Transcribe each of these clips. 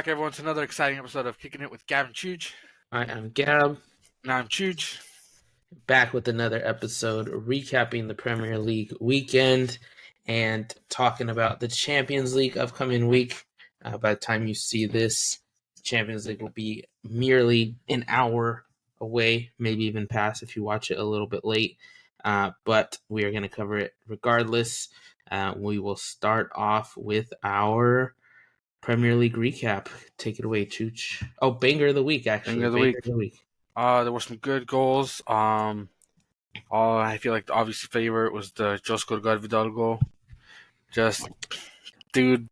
back, everyone, to another exciting episode of Kicking It with Gab N Chuch. I am Gab, And I'm Chuch. back with another episode recapping the Premier League weekend and talking about the Champions League upcoming week. By the time you see this, the Champions League will be merely an hour away, maybe even past if you watch it a little bit late. But we are going to cover it regardless. We will start off with our Premier League recap. Take it away, Chooch. Oh, banger of the week, actually. Banger of the week. There were some good goals. I feel like the obvious favorite was the Josko Vidal goal. Just, dude,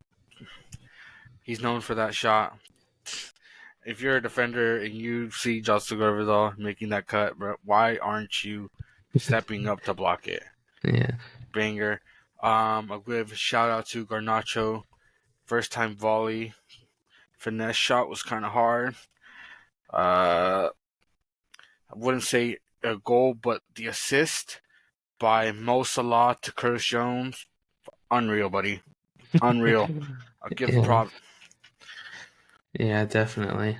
he's known for that shot. If you're a defender and you see Josko Vidal making that cut, bro, why aren't you stepping up to block it? Yeah. Banger. A good shout out to Garnacho. First time volley. Finesse shot was kind of hard. I wouldn't say a goal, but the assist by Mo Salah to Curtis Jones, unreal, buddy. Unreal. I'll give the prop. Yeah, definitely.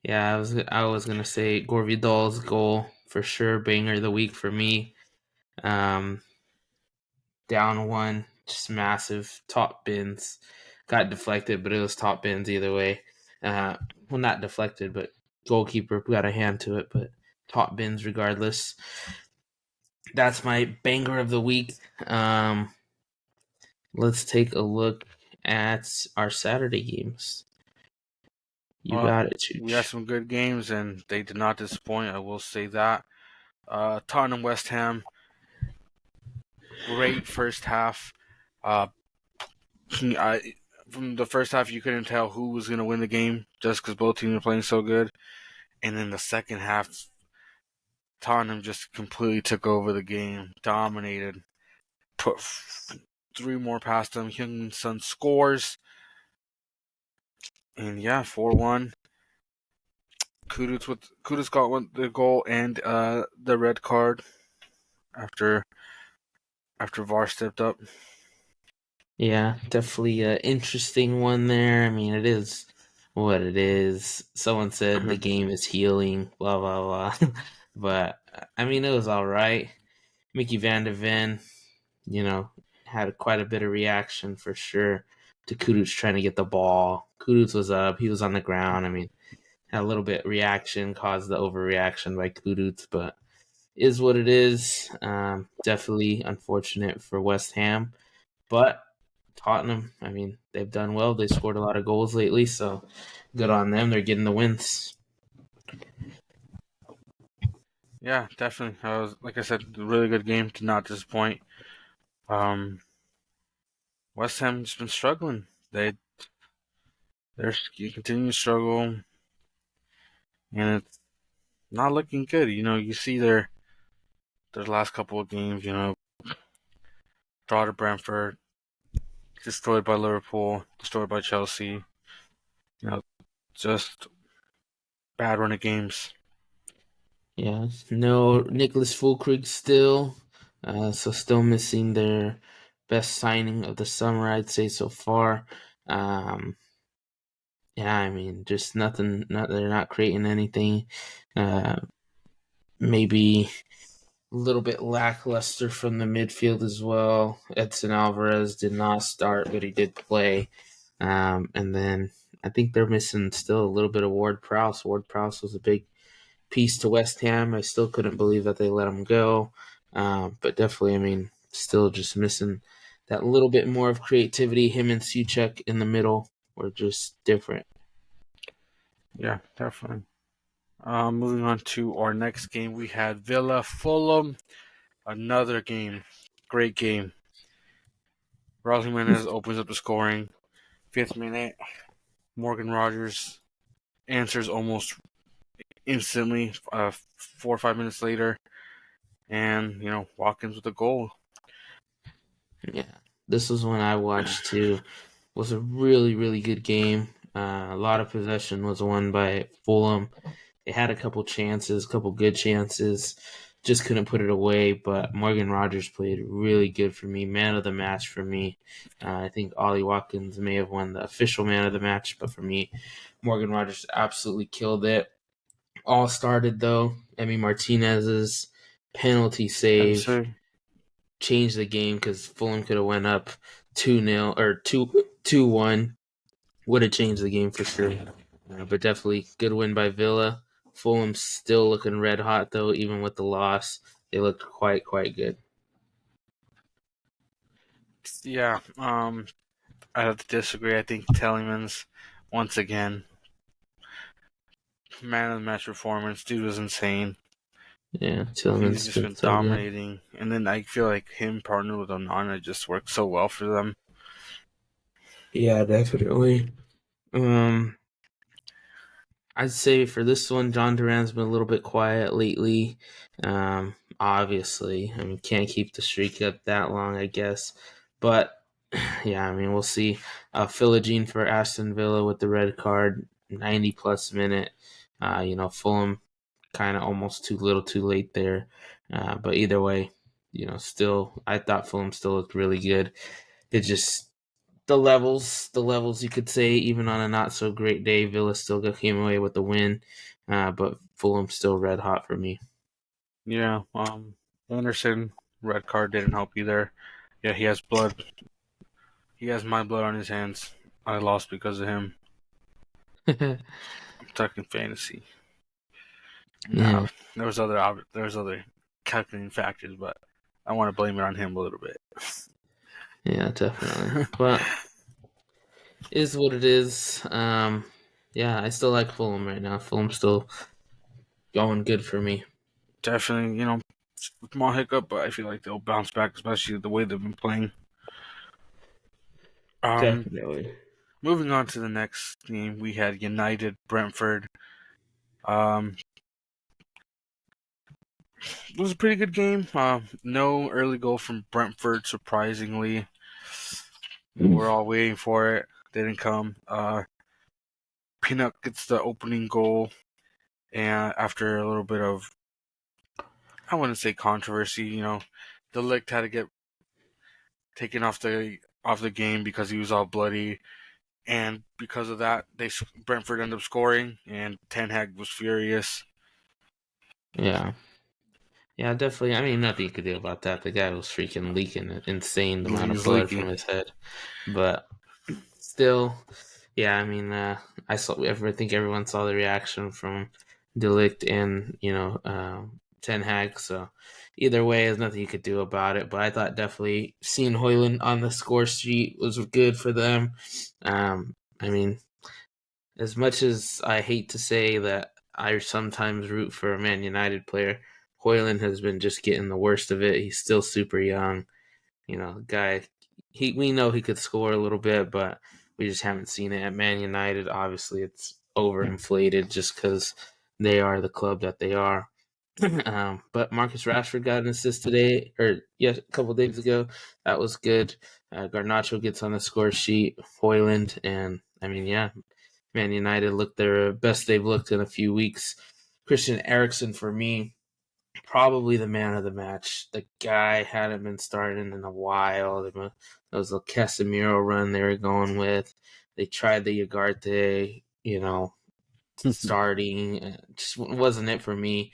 Yeah, I was gonna say Gore Vidal's goal for sure, banger of the week for me. Down one, just massive top bins. Got deflected, but it was top bins either way. Well, not deflected, but goalkeeper got a hand to it, but top bins regardless. That's my banger of the week. Let's take a look at our Saturday games. You got it, Chooch. We had some good games, and they did not disappoint. I will say that. Tottenham, West Ham, great first half. From the first half, you couldn't tell who was going to win the game just because both teams were playing so good. And then the second half, Tottenham just completely took over the game, dominated, put three more past them. Heung-min Son scores. And yeah, 4-1. Kudus got the goal and the red card after VAR stepped up. Yeah, definitely an interesting one there. I mean, it is what it is. Someone said the game is healing, blah, blah, blah. But, I mean, it was all right. Mickey Van de Ven, had quite a bit of reaction for sure to Kudus trying to get the ball. Kudus was up. He was on the ground. I mean, had a little bit reaction, caused the overreaction by Kudus, but is what it is. Definitely unfortunate for West Ham. But Tottenham, I mean, they've done well. They scored a lot of goals lately, so good on them. They're getting the wins. Yeah, definitely. Like I said, a really good game. Did not disappoint. West Ham's been struggling. They're continuing to struggle, and it's not looking good. You see their last couple of games. Draw to Brentford, destroyed by Liverpool, destroyed by Chelsea. Just bad run of games. Yeah, no Nicholas Fulkrug still, so still missing their best signing of the summer, I'd say so far. Yeah, I mean, just nothing. They're not creating anything. Maybe a little bit lackluster from the midfield as well. Edson Alvarez did not start, but he did play. And then I think they're missing still a little bit of Ward Prowse. Ward Prowse was a big piece to West Ham. I still couldn't believe that they let him go. But definitely, I mean, still just missing that little bit more of creativity. Him and Souček in the middle were just different. Yeah, definitely. Moving on to our next game, we had Villa Fulham. Another game. Great game. Raul Jimenez opens up the scoring. 5th minute. Morgan Rogers answers almost instantly, 4 or 5 minutes later. And, Watkins with a goal. Yeah, this was one I watched too. It was a really, really good game. A lot of possession was won by Fulham. They had a couple good chances. just couldn't put it away. But Morgan Rogers played really good for me, man of the match for me. I think Ollie Watkins may have won the official man of the match, but for me, Morgan Rogers absolutely killed it. All started though. Emi Martinez's penalty I'd save say. changed the game because Fulham could have went up 2-0 or 2-1. Would have changed the game for sure. But definitely good win by Villa. Fulham's still looking red hot though, even with the loss. They looked quite good. Yeah, I have to disagree. I think Telemans, once again, man of the match performance. Dude was insane. Yeah, He's Tillman's just been been so good. dominating. And then I feel like him partnered with Onana just worked so well for them. Yeah, definitely. Um, I'd say for this one, John Duran's been a little bit quiet lately. Obviously, I mean, can't keep the streak up that long, I guess. But yeah, I mean, we'll see. Philogene for Aston Villa with the red card, 90 plus minute. Fulham kind of almost too little, too late there. But either way, still, I thought Fulham still looked really good. It just the levels you could say, even on a not so great day, Villa still came away with the win. But Fulham still red hot for me. Yeah, Anderson, red card didn't help either. Yeah, he has blood. He has my blood on his hands. I lost because of him. I'm talking fantasy. Yeah, Now, there was other calculating factors, but I want to blame it on him a little bit. yeah, definitely. But is what it is. Yeah, I still like Fulham right now. Fulham's still going good for me. Definitely, small hiccup, but I feel like they'll bounce back, especially the way they've been playing. Um, Definitely. Moving on to the next game, we had United Brentford. Um, it was a pretty good game. No early goal from Brentford, surprisingly. We're all waiting for it. Didn't come. Peanut gets the opening goal, and after a little bit of, I wouldn't say controversy, the Ligt had to get taken off the game because he was all bloody, and because of that, Brentford ended up scoring, and Ten Hag was furious. Yeah. Yeah, definitely. I mean, nothing you could do about that. The guy was freaking leaking insane He amount of was blood from leaking. his head. But still, yeah, I mean, I think everyone saw the reaction from Delict and Ten Hag. So either way, there's nothing you could do about it. But I thought definitely seeing Hoyland on the score sheet was good for them. I mean, as much as I hate to say that I sometimes root for a Man United player, Hoyland has been just getting the worst of it. He's still super young. Guy, we know he could score a little bit, but we just haven't seen it at Man United. Obviously, it's overinflated just because they are the club that they are. But Marcus Rashford got an assist today, or yes, a couple days ago. That was good. Garnacho gets on the score sheet. Hoyland, and I mean, yeah, Man United looked their best they've looked in a few weeks. Christian Eriksen for me, probably the man of the match. The guy hadn't been starting in a while. There was a Casemiro run they were going with. They tried the Ugarte, starting. It just wasn't it for me.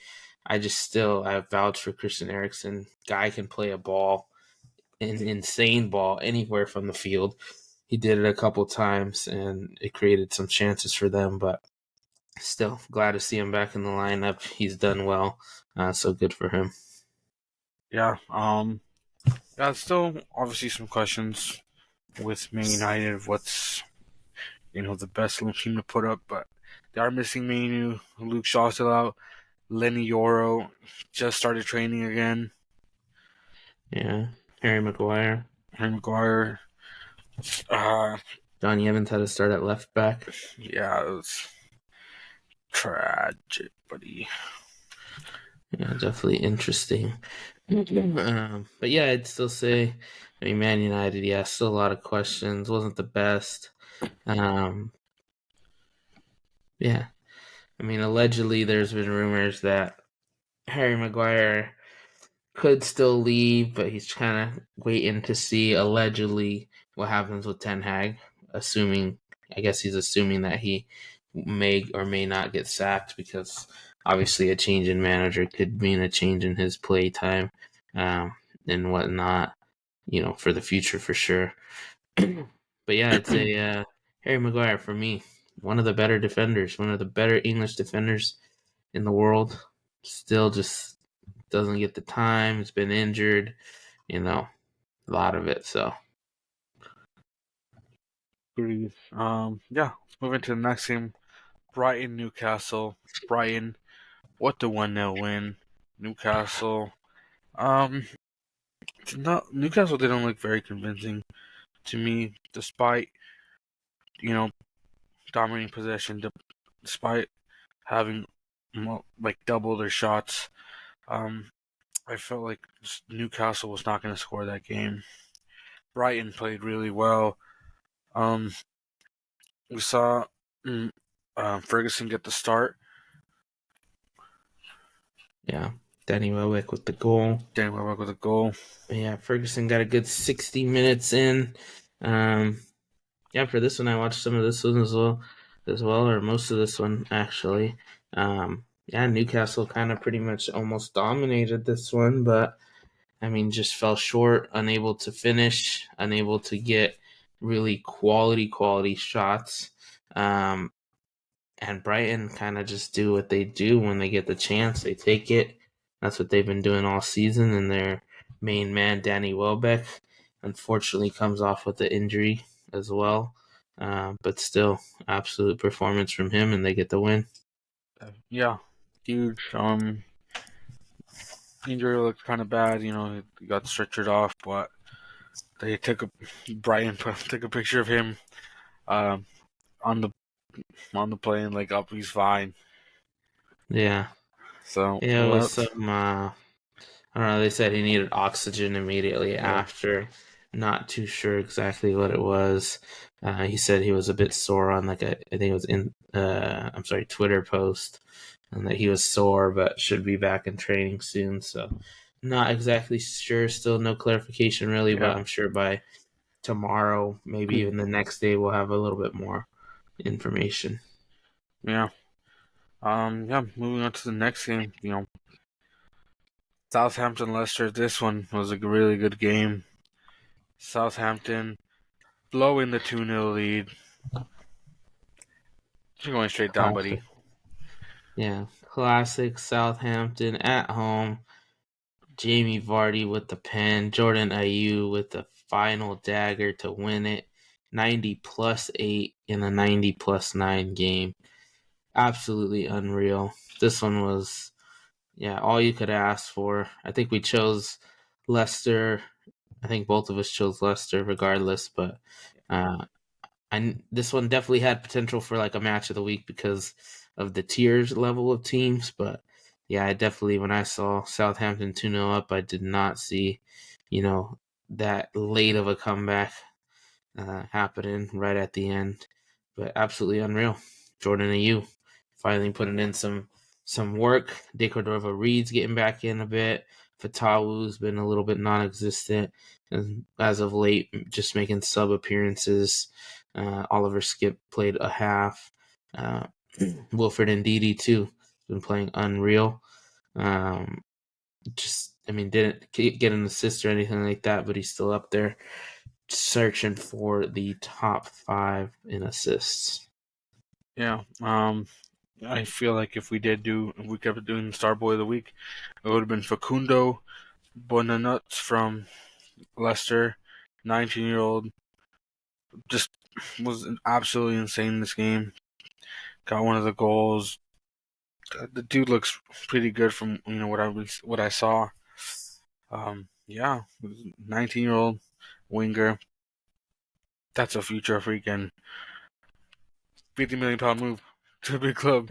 I vouch for Christian Eriksen. Guy can play a ball, an insane ball anywhere from the field. He did it a couple times, and it created some chances for them. But still, glad to see him back in the lineup. He's done well, so good for him. Yeah. Yeah. Still, obviously, some questions with Man United of what's the best team to put up, but they are missing Manu. Luke Shaw's still out. Lenny Yoro just started training again. Yeah, Harry Maguire. Harry Maguire. Uh, Johnny Evans had to start at left back. yeah, it was tragic, buddy. Yeah, definitely interesting. But yeah, I'd still say, I mean, Man United, yeah, still a lot of questions. Wasn't the best. Um, yeah, I mean, allegedly, there's been rumors that Harry Maguire could still leave, but he's kind of waiting to see allegedly what happens with Ten Hag. Assuming, I guess he's assuming that he may or may not get sacked because obviously a change in manager could mean a change in his play time um, and whatnot. For the future for sure. But yeah, I'd say Harry Maguire for me, one of the better defenders, one of the better English defenders in the world. Still just doesn't get the time. It's been injured, a lot of it. So Agreed. Yeah, let's move into the next game. Brighton, Newcastle. Brighton, what the 1-0 win. Newcastle. Um, Newcastle didn't look very convincing to me, despite you know dominating possession, despite having like double their shots. Um, I felt like Newcastle was not going to score that game. Brighton played really well. Um, we saw mm, Ferguson get the start. yeah, Danny Welbeck with the goal. Danny Welbeck with a goal. Yeah, Ferguson got a good 60 minutes in. Um, yeah, for this one, I watched some of this one as well, or most of this one actually. Yeah, Newcastle kind of pretty much almost dominated this one, but I mean, just fell short, unable to finish, unable to get really quality shots. Um, and Brighton kind of just do what they do when they get the chance. They take it. That's what they've been doing all season. And their main man, Danny Welbeck, unfortunately comes off with the injury as well. But still, absolute performance from him, and they get the win. Yeah, huge. Injury looked kind of bad. He got stretchered off, but they Brighton took a picture of him um, on the plane, like up, he's fine. Yeah. So Yeah, it was well, some I don't know. They said he needed oxygen immediately yeah, after. Not too sure exactly what it was. He said he was a bit sore on I think it was I'm sorry, Twitter post, and that he was sore but should be back in training soon. So, not exactly sure. Still no clarification really, but yeah, I'm sure by tomorrow, maybe even the next day, we'll have a little bit more information. yeah. Yeah. Moving on to the next game. Southampton Leicester. This one was a really good game. Southampton blowing the 2-0 lead. You're going straight down, buddy. Classic. Yeah, classic Southampton at home. Jamie Vardy with the pen, Jordan Ayew with the final dagger to win it. 90 plus 8 in a 90 plus 9 game. Absolutely unreal. This one was, yeah, all you could ask for. I think we chose Leicester. I think both of us chose Leicester regardless, but uh, this one definitely had potential for like a match of the week because of the tiers level of teams. But yeah, I definitely when I saw Southampton 2-0 up, I did not see, that late of a comeback happening right at the end. But absolutely unreal. Jordan Ayew finally putting in some work. De Cordova Reed's getting back in a bit. Fatawu's been a little bit non-existent and as of late, just making sub appearances. Oliver Skip played a half. Uh, Wilfred Ndidi too been playing unreal. I mean, didn't get an assist or anything like that, but he's still up there searching for the top 5 in assists. Yeah. I feel like if we kept doing Star Boy of the Week, it would have been Facundo Bonanuts from Leicester, 19-year-old. Just was absolutely insane in this game. Got one of the goals. The dude looks pretty good from what I saw. Yeah, 19-year-old winger. That's a future freaking 50 million pound move to a big club.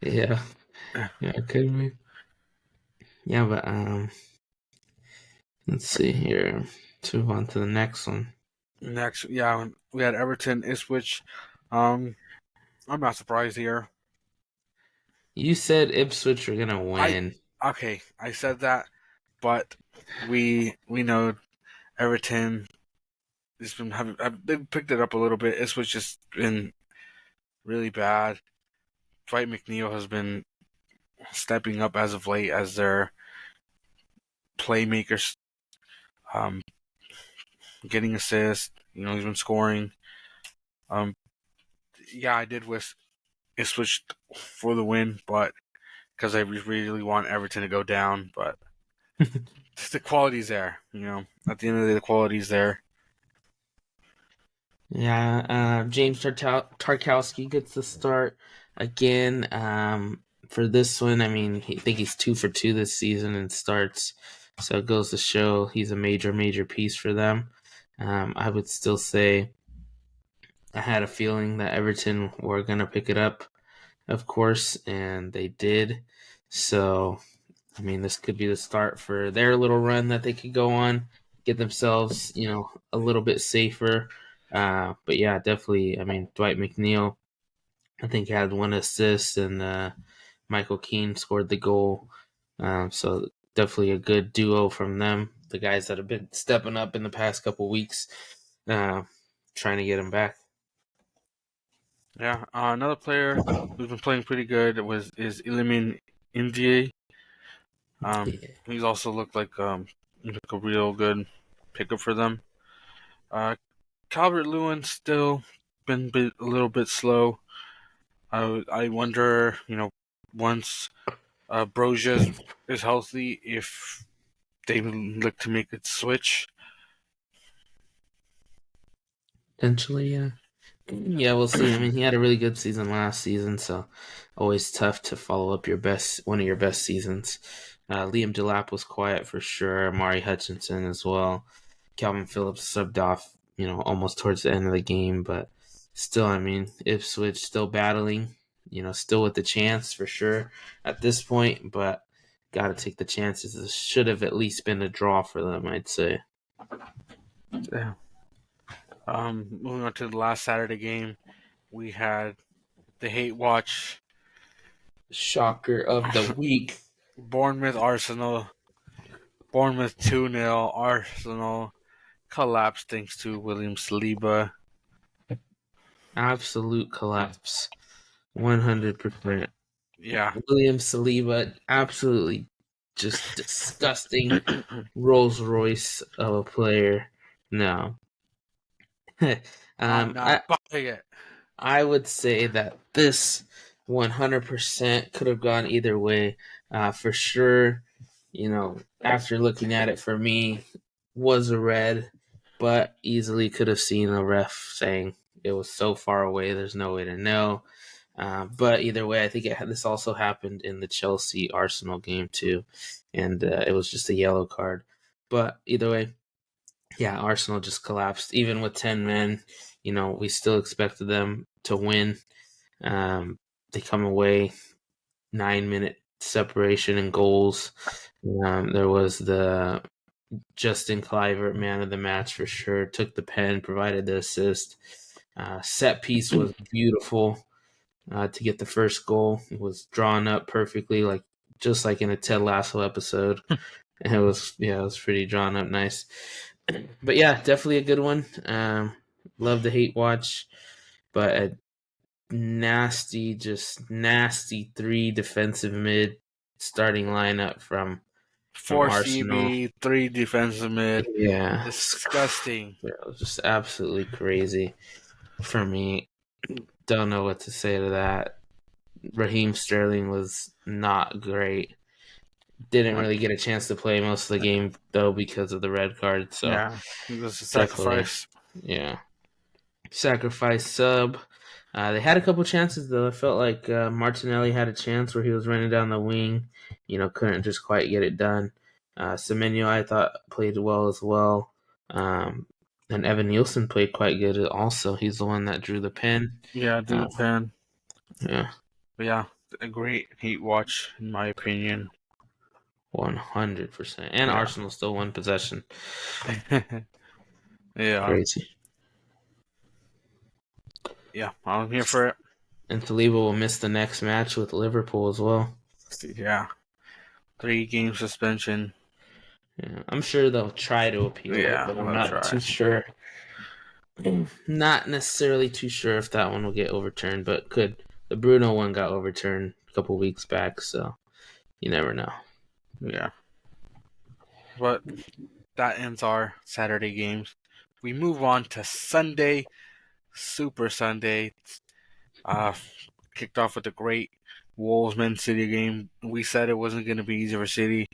Yeah, yeah, could be. Yeah, but let's see here. Let's move on to the next one. Next, yeah, we had Everton Ipswich. Um, I'm not surprised here. You said Ipswich were gonna I win. okay, I said that. but we know Everton has been having they've picked it up a little bit. It's was just been really bad. Dwight McNeil has been stepping up as of late as their playmakers, um, getting assists. He's been scoring. Um, yeah, I did wish it switched for the win, but because I really want Everton to go down, but the quality's there. At the end of the day, the quality's there. Yeah, James Tarkowski gets the start again. For this one, I mean, I think he's 2 for 2 this season and starts, so it goes to show he's a major piece for them. I would still say I had a feeling that Everton were gonna pick it up, of course, and they did. So, I mean, this could be the start for their little run that they could go on, get themselves, a little bit safer. But yeah, definitely. I mean, Dwight McNeil, I think, had 1 assist, and Michael Keane scored the goal. So definitely a good duo from them. The guys that have been stepping up in the past couple weeks, uh, trying to get them back. Yeah, another player who's been playing pretty good is Iliman Indie. Yeah. He's also looked like a real good pickup for them. Uh, Calvert Lewin still been a little bit slow. I wonder, once Broja is healthy, if they would look to make a switch. Potentially, yeah. Yeah, we'll see. I mean, he had a really good season last season, so always tough to follow up one of your best seasons. Liam Delap was quiet for sure. Amari Hutchinson as well. Calvin Phillips subbed off, almost towards the end of the game, but still, I mean, Ipswich still battling, still with the chance for sure at this point, but got to take the chances. This should have at least been a draw for them, I'd say. Yeah. Moving on to the last Saturday game, we had the hate watch. Shocker of the week. Bournemouth Arsenal. Bournemouth 2-0. Arsenal collapsed thanks to William Saliba. Absolute collapse. 100%. Yeah. William Saliba, absolutely just disgusting Rolls Royce of a player. No. I'm not I buying it. I would say that this 100% could have gone either way. For sure, after looking at it, for me, was a red, but easily could have seen a ref saying it was so far away, there's no way to know. But either way, I think this also happened in the Chelsea Arsenal game too, and it was just a yellow card. But either way, yeah, Arsenal just collapsed. Even with 10 men, we still expected them to win. They come away 9-minute separation in goals. There was the Justin Clivert man of the match for sure. Took the pen, provided the assist. Set piece was beautiful to get the first goal. It was drawn up perfectly, just like in a Ted Lasso episode. It was pretty drawn up, nice. But yeah, definitely a good one. Love the hate watch, but a just nasty 3 defensive mid starting lineup from 4 Arsenal. CB, 3 defensive mid. Yeah, Disgusting. it was just absolutely crazy for me. Don't know what to say to that. Raheem Sterling was not great. Didn't really get a chance to play most of the game though because of the red card. So Yeah, it was a definitely, sacrifice. yeah, sacrifice sub. They had a couple chances though. I felt like Martinelli had a chance where he was running down the wing, couldn't just quite get it done. Semenyo I thought played well as well, and Evan Nielsen played quite good also. He's the one that drew the pen. Yeah, Uh, dude, fan. yeah, But yeah, a great hate watch in my opinion. 100%. And Yeah. Arsenal still won possession. Yeah. Crazy. Yeah, I'm here for it. And Saliba will miss the next match with Liverpool as well. Yeah. 3 game suspension. Yeah, I'm sure they'll try to appeal it, Yeah, but I'm I'll not too try. sure. Not necessarily too sure if that one will get overturned, but could. The Bruno one got overturned a couple weeks back, so you never know. Yeah, but that ends our Saturday games. We move on to Sunday, Super Sunday. Uh, Kicked off with a great Wolves Man City game. We said it wasn't going to be easy for City.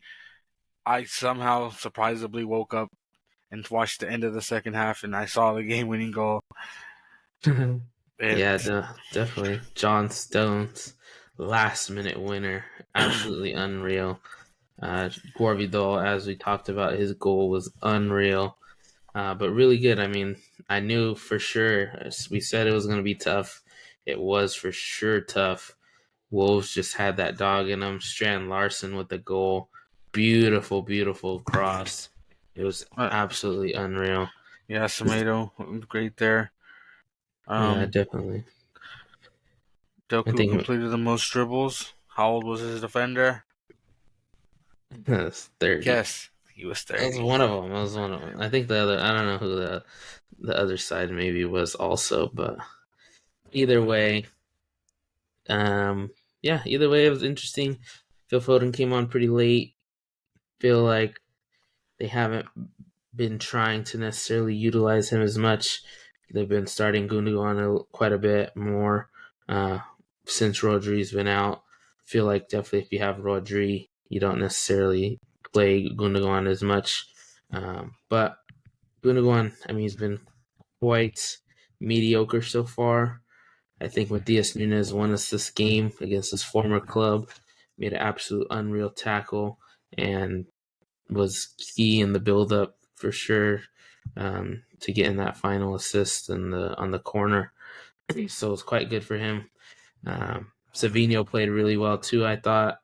I somehow surprisingly woke up and watched the end of the second half, and I saw the game-winning goal. And Yeah, definitely. John Stones, last minute winner. Absolutely unreal. Gorvidal, as we talked about, his goal was unreal. But really good. I mean, I knew for sure, as we said it was going to be tough. It was for sure tough. Wolves just had that dog in them. Strand Larson with the goal. Beautiful, beautiful cross. It was uh, absolutely unreal. yeah, Semedo, great there. Yeah, Um, definitely. I Doku think completed the most dribbles. How old was his defender? that's 30. Guess he was That was 30. one of them. That was one of them. I think the other, I don't know who the other side maybe was also, but either way, um, yeah, either way, it was interesting. Phil Foden came on pretty late. Feel like they haven't been trying to necessarily utilize him as much. They've been starting Gundogan quite a bit more uh, since Rodri's been out. Feel like definitely if you have Rodri, you don't necessarily play Gundogan as much. But Gundogan, I mean, he's been quite mediocre so far. I think Matias Nunes won us this game against his former club, made an absolute unreal tackle, and was key in the build up for sure to getting that final assist in the on the corner. So it's quite good for him. Savino played really well too. I thought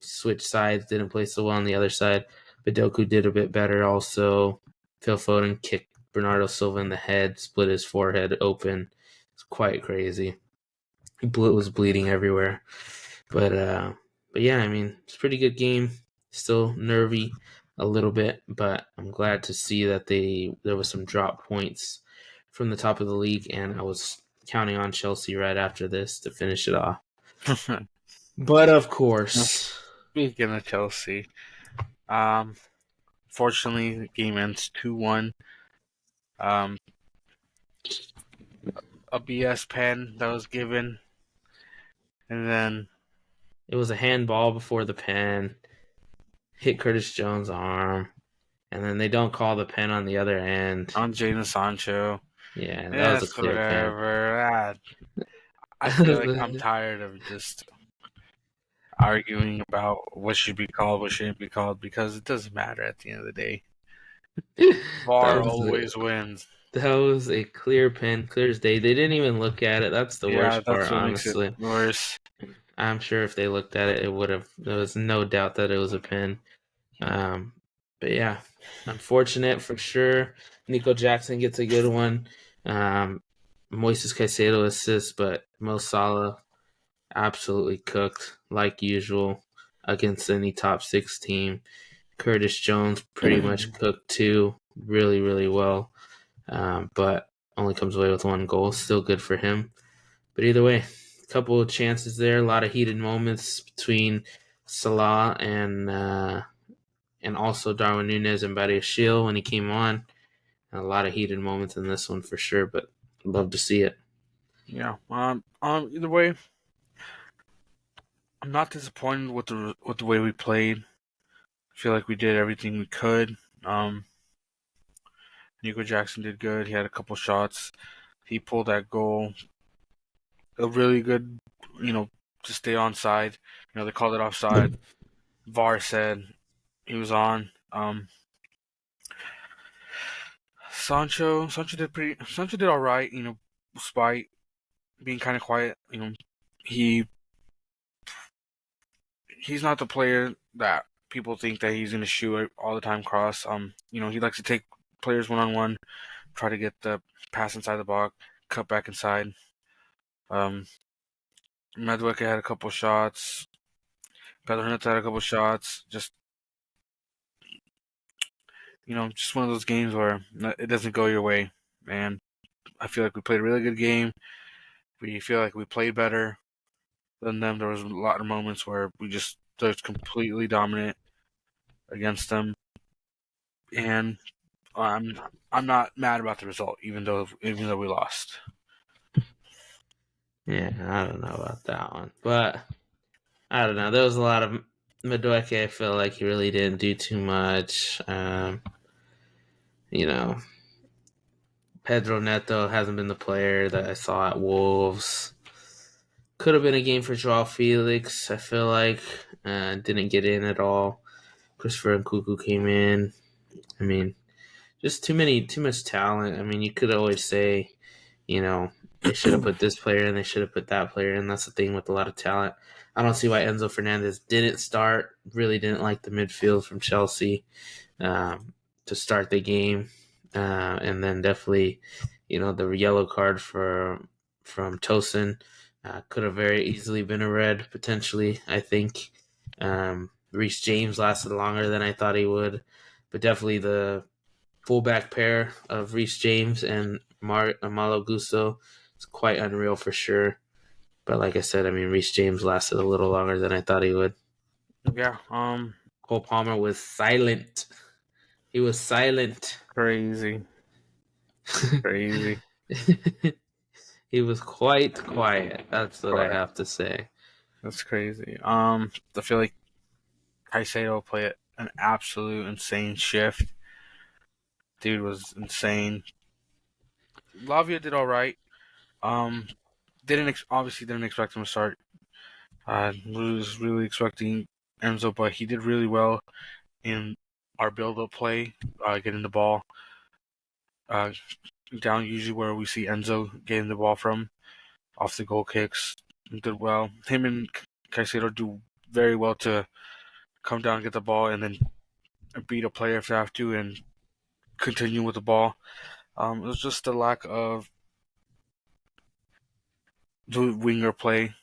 switched sides, didn't play so well on the other side. But Doku did a bit better also. Phil Foden kicked Bernardo Silva in the head, split his forehead open. It's quite crazy. He was bleeding everywhere. But yeah, I mean, it's a pretty good game. Still nervy a little bit, but I'm glad to see that there was some drop points from the top of the league, and I was counting on Chelsea right after this to finish it off. But of course, Speaking of Chelsea, um, fortunately the game ends 2-1. Um, a BS pen that was given, and then it was a handball before the pen hit Curtis Jones' arm, and then they don't call the pen on the other end. on Jadon Sancho. Yeah, that was a Yes, clear pen. whatever. I feel like I'm tired of just arguing about what should be called, what shouldn't be called, because it doesn't matter at the end of the day. that VAR was a, always wins. that was a clear pen, clear as day. They didn't even look at it. That's the Yeah, worst that's part, what makes it honestly. worse. I'm sure if they looked at it, it would have. There was no doubt that it was a pen. Um, but yeah, unfortunate for sure. Nico Jackson gets a good one. Moises Caicedo assists, but Mo Salah absolutely cooked like usual against any top six team. Curtis Jones pretty much cooked too, really, really well. But only comes away with one goal. Still good for him. But either way, a couple of chances there. A lot of heated moments between Salah and also Darwin Nunez and Badia Shield when he came on. A lot of heated moments in this one for sure, but love to see it. Yeah. Either way, I'm not disappointed with the way we played. I feel like we did everything we could. Um, Nico Jackson did good. He had a couple shots. He pulled that goal. A really good, to stay on side. They called it offside. VAR said he was on. Sancho did all right. Despite being kind of quiet. He he's not the player that people think that he's gonna shoot it all the time cross. He likes to take players 1-on-1, try to get the pass inside the box, cut back inside. Um, Madueke had a couple shots. Pedro Neto had a couple shots. Just just one of those games where it doesn't go your way. And I feel like we played a really good game. We feel like we played better than them. There was a lot of moments where we just looked completely dominant against them, and I'm I'm not mad about the result, even though we lost. Yeah, I don't know about that one, but I don't know. There was a lot of Madueke. I feel like he really didn't do too much. You know, Pedro Neto hasn't been the player that I saw at Wolves. Could have been a game for Joao Felix. I feel like didn't get in at all. Christopher Nkuku came in. I mean, just too much talent. I mean, you could always say, you know, they should have put this player in, they should have put that player in. That's the thing with a lot of talent. I don't see why Enzo Fernandez didn't start. Really didn't like the midfield from Chelsea to start the game, and then definitely, the yellow card from Tosin could have very easily been a red potentially. I think Reece James lasted longer than I thought he would, but definitely the fullback pair of Reece James and Malo Gusto is quite unreal for sure. But like I said, I mean, Reece James lasted a little longer than I thought he would. Yeah, Cole Palmer was silent. He was silent. crazy, crazy. He was quite quiet. That's what I But have to say. that's crazy. I feel like Caicedo played an absolute insane shift. Dude was insane. Lavia did all right. Um, obviously didn't expect him to start. Was really expecting Enzo, but he did really well in our build-up play, getting the ball uh, down. Usually where we see Enzo getting the ball from off the goal kicks. He did well. Him and Caicedo do very well to come down, get the ball, and then beat a player if they have to, and continue with the ball. It was just the lack of the winger play.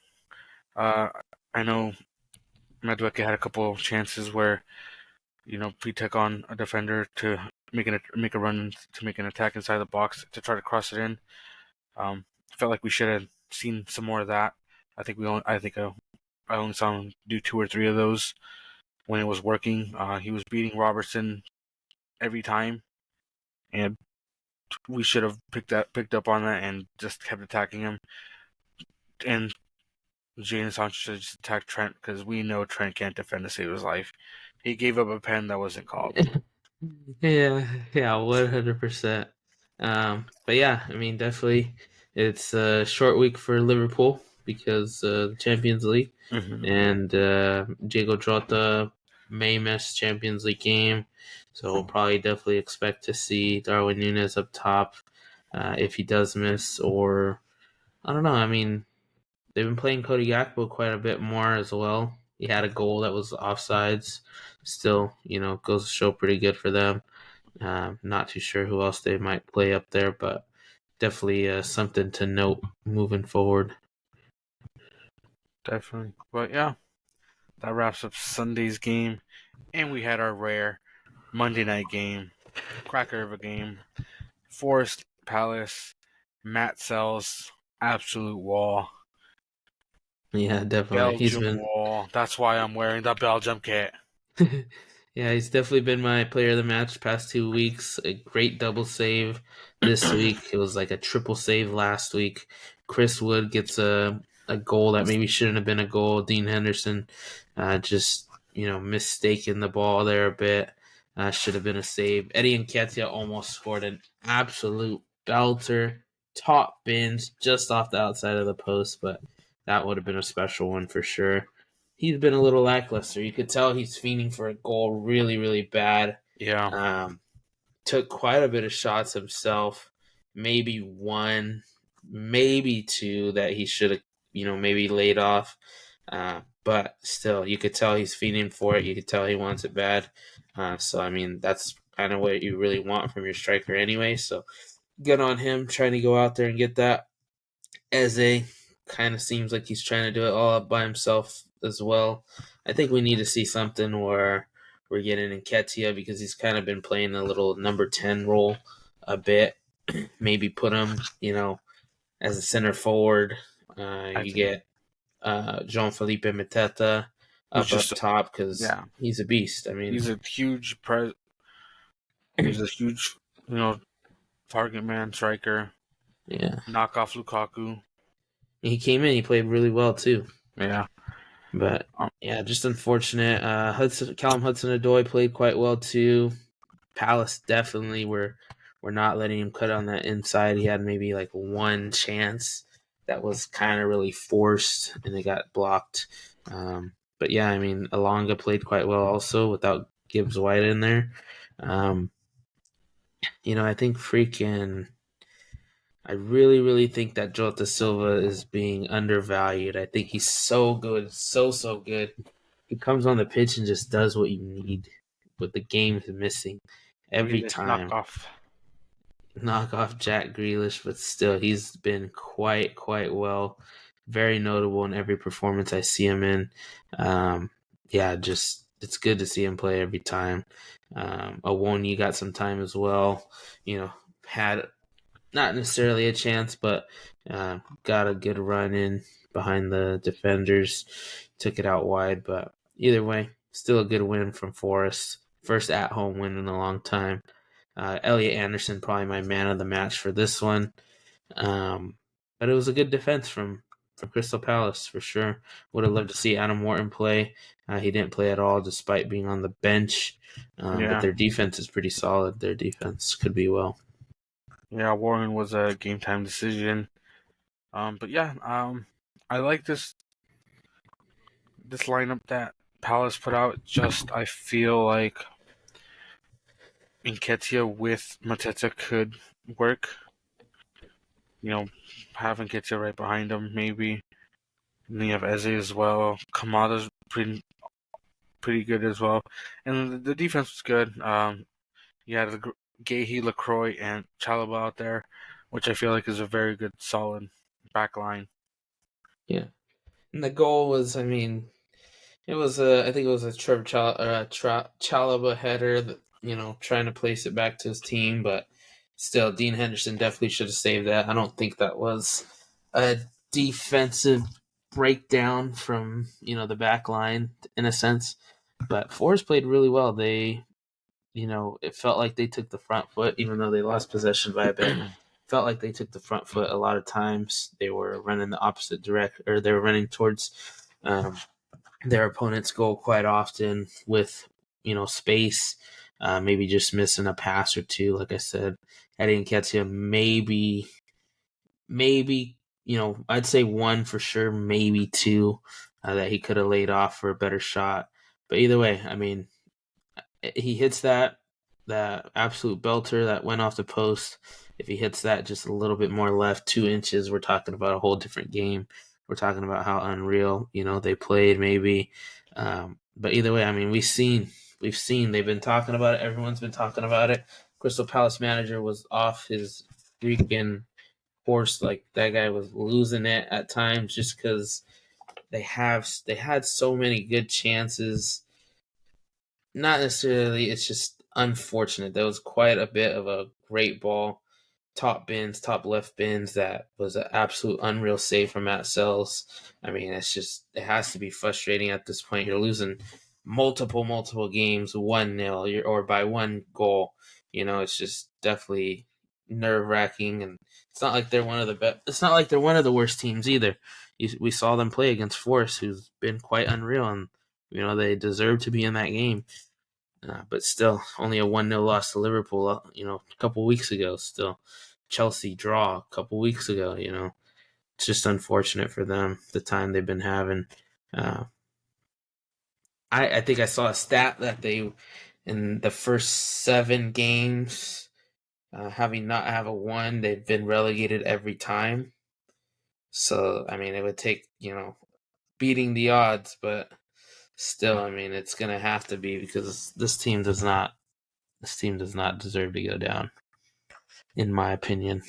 Uh, I know Madueke had a couple of chances where we took on a defender to make a run to make an attack inside the box to try to cross it in. I felt like we should have seen some more of that. I only saw him do two or three of those when it was working. He was beating Robertson every time, and we should have picked up on that and just kept attacking him. And Jadon Sancho should just attack Trent because we know Trent can't defend to save his life. He gave up a pen that wasn't called. Yeah, yeah, 100%. But yeah, I mean, definitely, it's a short week for Liverpool because the Champions League, Mm-hmm. and Diego Jota may miss Champions League game, so we'll probably definitely expect to see Darwin Núñez up top if he does miss, or I don't know. I mean, they've been playing Cody Gakpo quite a bit more as well. He had a goal that was offsides. Still, goes to show pretty good for them. Not too sure who else they might play up there, but definitely something to note moving forward. Definitely. But yeah, that wraps up Sunday's game. And we had our rare Monday night game. Cracker of a game. Forest Palace. Matt Sells. Absolute wall. Yeah, definitely. He's Belgium been wall. That's why I'm wearing the Belgium kit. yeah, he's definitely been my player of the match past 2 weeks. A great double save this week. It was like a triple save last week. Chris Wood gets a goal that maybe shouldn't have been a goal. Dean Henderson just mistaken the ball there a bit. Should have been a save. Eddie Nketiah almost scored an absolute belter, top bins just off the outside of the post, but that would have been a special one for sure. He's been a little lackluster. You could tell he's fiending for a goal really, really bad. Yeah, Um, Took quite a bit of shots himself. Maybe one, maybe two that he should have, maybe laid off. But still, you could tell he's fiending for it. You could tell he wants it bad. So, I mean, that's kind of what you really want from your striker anyway. So, good on him trying to go out there and get that. Eze kind of seems like he's trying to do it all up by himself as well. I think we need to see something where we're getting Nketiah because he's kind of been playing a little number 10 role a bit. Maybe put him, as a center forward. I You think get Jean Felipe Mateta who's up just top because yeah, he's a beast. I mean, he's a huge he's a huge target man striker. yeah, Knock off Lukaku. he came in, he played really well too. Yeah. But Um, yeah, just unfortunate. Callum Hudson-Odoi played quite well too. Palace definitely were not letting him cut on that inside. He had maybe like one chance that was kind of really forced, and it got blocked. But yeah, I mean, Alonga played quite well also without Gibbs White in there. Um, I think I really, really think that Jota Silva is being undervalued. I think he's so good, so good. He comes on the pitch and just does what you need, what the game is missing every Grealish knock time. off. Knock off Jack Grealish, but still, he's been quite well. Very notable in every performance I see him in. Yeah, just it's good to see him play every time. Awoni got some time as well. Had not necessarily a chance, but got a good run in behind the defenders. Took it out wide, but either way, still a good win from Forest. First at home win in a long time. Elliot Anderson, probably my man of the match for this one. But it was a good defense from Crystal Palace for sure. Would have loved to see Adam Wharton play. He didn't play at all despite being on the bench. But Yeah. their defense is pretty solid. Their defense could be well. Yeah, Warren was a game time decision. But yeah, I like this lineup that Palace put out. Just I feel like Nketiah with Mateta could work. You know, have Nketiah right behind him, maybe. And then you have Eze as well. Kamada's pretty good as well, and the defense was good. You had the Gahey, Lacroix, and Chalaba out there, which I feel like is a very good, solid back line. Yeah. And the goal was, I mean, I think it was a Chalaba header that, trying to place it back to his team, but still, Dean Henderson definitely should have saved that. I don't think that was a defensive breakdown from, the back line in a sense. But Forest played really well. They, it felt like they took the front foot, even though they lost possession by a bit. Felt like they took the front foot a lot of times. They were running the opposite direct, or they were running towards their opponent's goal quite often with space, maybe just missing a pass or two. Like I said, Eddie Nketiah maybe I'd say one for sure, maybe two that he could have laid off for a better shot. But either way, I mean, he hits that absolute belter that went off the post. If he hits that just a little bit more left, 2 inches, we're talking about a whole different game. We're talking about how unreal they played maybe. But either way, I mean, we've seen they've been talking about it. Everyone's been talking about it. Crystal Palace manager was off his freaking horse. Like that guy was losing it at times just because they had so many good chances. Not necessarily. It's just unfortunate. There was quite a bit of a great ball, top left bins. That was an absolute unreal save from Matt Sells. I mean, it has to be frustrating at this point. You're losing multiple games 1-0 or by one goal. It's just definitely nerve wracking, and it's not like they're one of the best. It's not like they're one of the worst teams either. We saw them play against Forest, who's been quite unreal, and they deserve to be in that game. But still, only a 1-0 loss to Liverpool, a couple weeks ago. Still, Chelsea draw a couple weeks ago, It's just unfortunate for them, the time they've been having. Uh, I think I saw a stat that they, in the first 7 games, having not have a one, they've been relegated every time. So, I mean, it would take, beating the odds, but still, I mean, it's going to have to be because this team does not deserve to go down, in my opinion.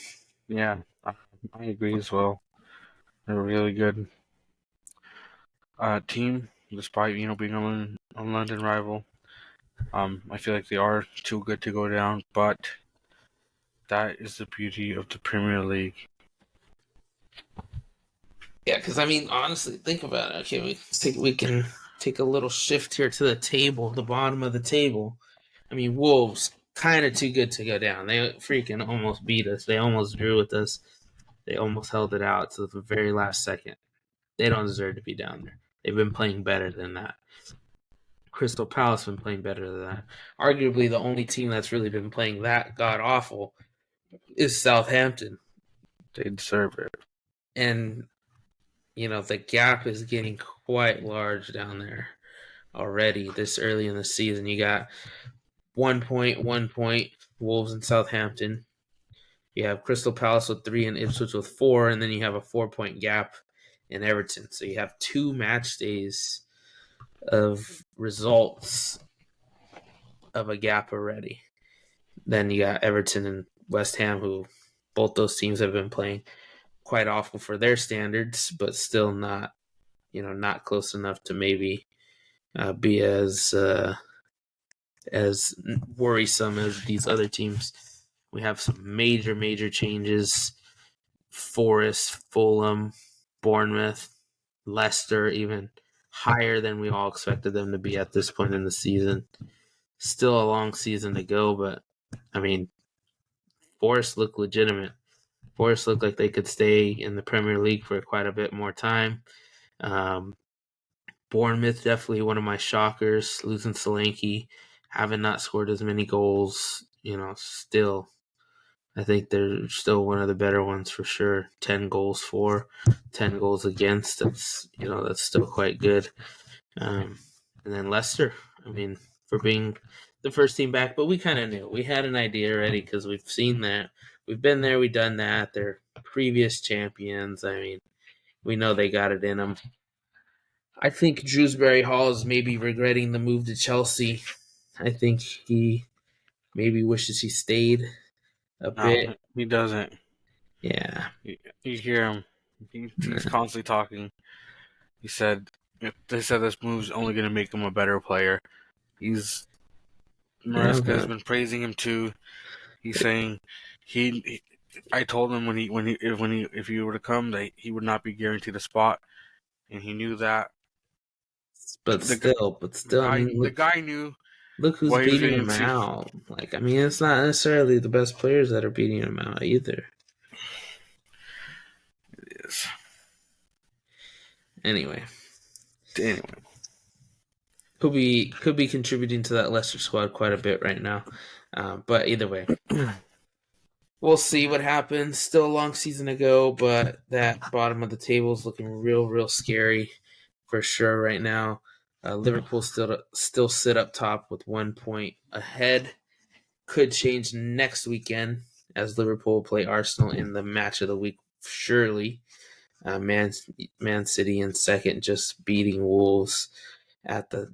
Yeah, I agree as well. They're a really good team, despite being a London rival. I feel like they are too good to go down, but that is the beauty of the Premier League. Yeah, because I mean, honestly, think about it. Okay, we can take a little shift here to the table, the bottom of the table. I mean, Wolves kind of too good to go down. They freaking almost beat us. They almost drew with us. They almost held it out to the very last second. They don't deserve to be down there. They've been playing better than that. Crystal Palace been playing better than that. Arguably, the only team that's really been playing that god awful is Southampton, They deserve it. and the gap is getting quite large down there already. This early in the season, you got 1 point Wolves and Southampton. You have Crystal Palace with 3 and Ipswich with 4, and then you have a 4 point gap in Everton. So you have 2 match days of results of a gap already. Then you got Everton and West Ham, who both those teams have been playing quite awful for their standards, but still not close enough to maybe be as worrisome as these other teams. We have some major changes. Forest, Fulham, Bournemouth, Leicester, even higher than we all expected them to be at this point in the season. Still a long season to go, but I mean, Forest looked legitimate. Forest looked like they could stay in the Premier League for quite a bit more time. Um, Bournemouth, definitely one of my shockers, losing Solanke, having not scored as many goals. Still, I think they're still one of the better ones for sure. 10 goals for, 10 goals against. That's still quite good. And then Leicester, I mean, for being the first team back, but we kind of knew. We had an idea already because we've seen that. We've been there, we've done that. They're previous champions. I mean, we know they got it in them. I think Shrewsbury Hall is maybe regretting the move to Chelsea. I think he maybe wishes he stayed a No, bit. he doesn't. Yeah. You hear him. He's constantly talking. He said, they said this move's only going to make him a better player. Maresca has Okay. been praising him too. He's saying he I told him if he were to come, that he would not be guaranteed a spot, and he knew that. But still, I mean, The guy knew look who's what he was beating getting him into. out. Like, I mean, it's not necessarily the best players that are beating him out either. It is. Anyway, Anyway, could be contributing to that Leicester squad quite a bit right now. But either way, we'll see what happens. Still a long season to go, but that bottom of the table is looking real scary for sure right now. Liverpool still sit up top with 1 point ahead. Could change next weekend as Liverpool play Arsenal in the match of the week. Surely, Man City in second, just beating Wolves at the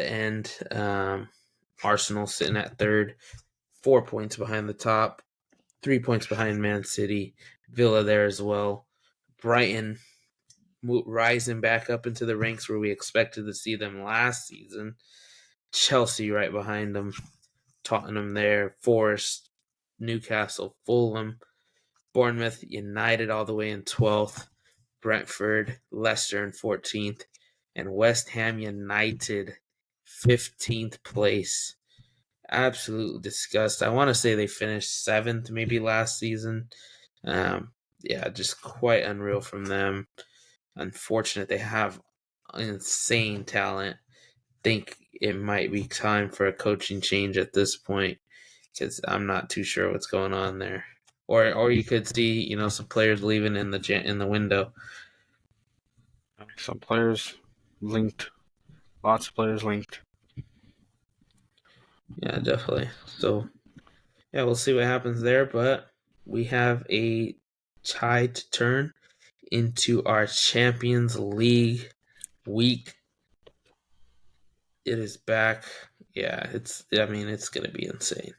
end. Arsenal sitting at third, 4 points behind the top, 3 points behind Man City. Villa there as well. Brighton rising back up into the ranks where we expected to see them last season. Chelsea right behind them. Tottenham there. Forest, Newcastle, Fulham, Bournemouth, United all the way in 12th. Brentford, Leicester in 14th. And West Ham United, 15th place. Absolute disgust. I want to say they finished 7th maybe last season. Yeah, just quite unreal from them. Unfortunate, they have insane talent. Think it might be time for a coaching change at this point because I'm not too sure what's going on there. Or you could see some players leaving in the window. some players linked. Lots of players linked. Yeah, definitely. So yeah, we'll see what happens there. But we have a tide to turn into our Champions League week. It is back. Yeah, it's gonna be insane.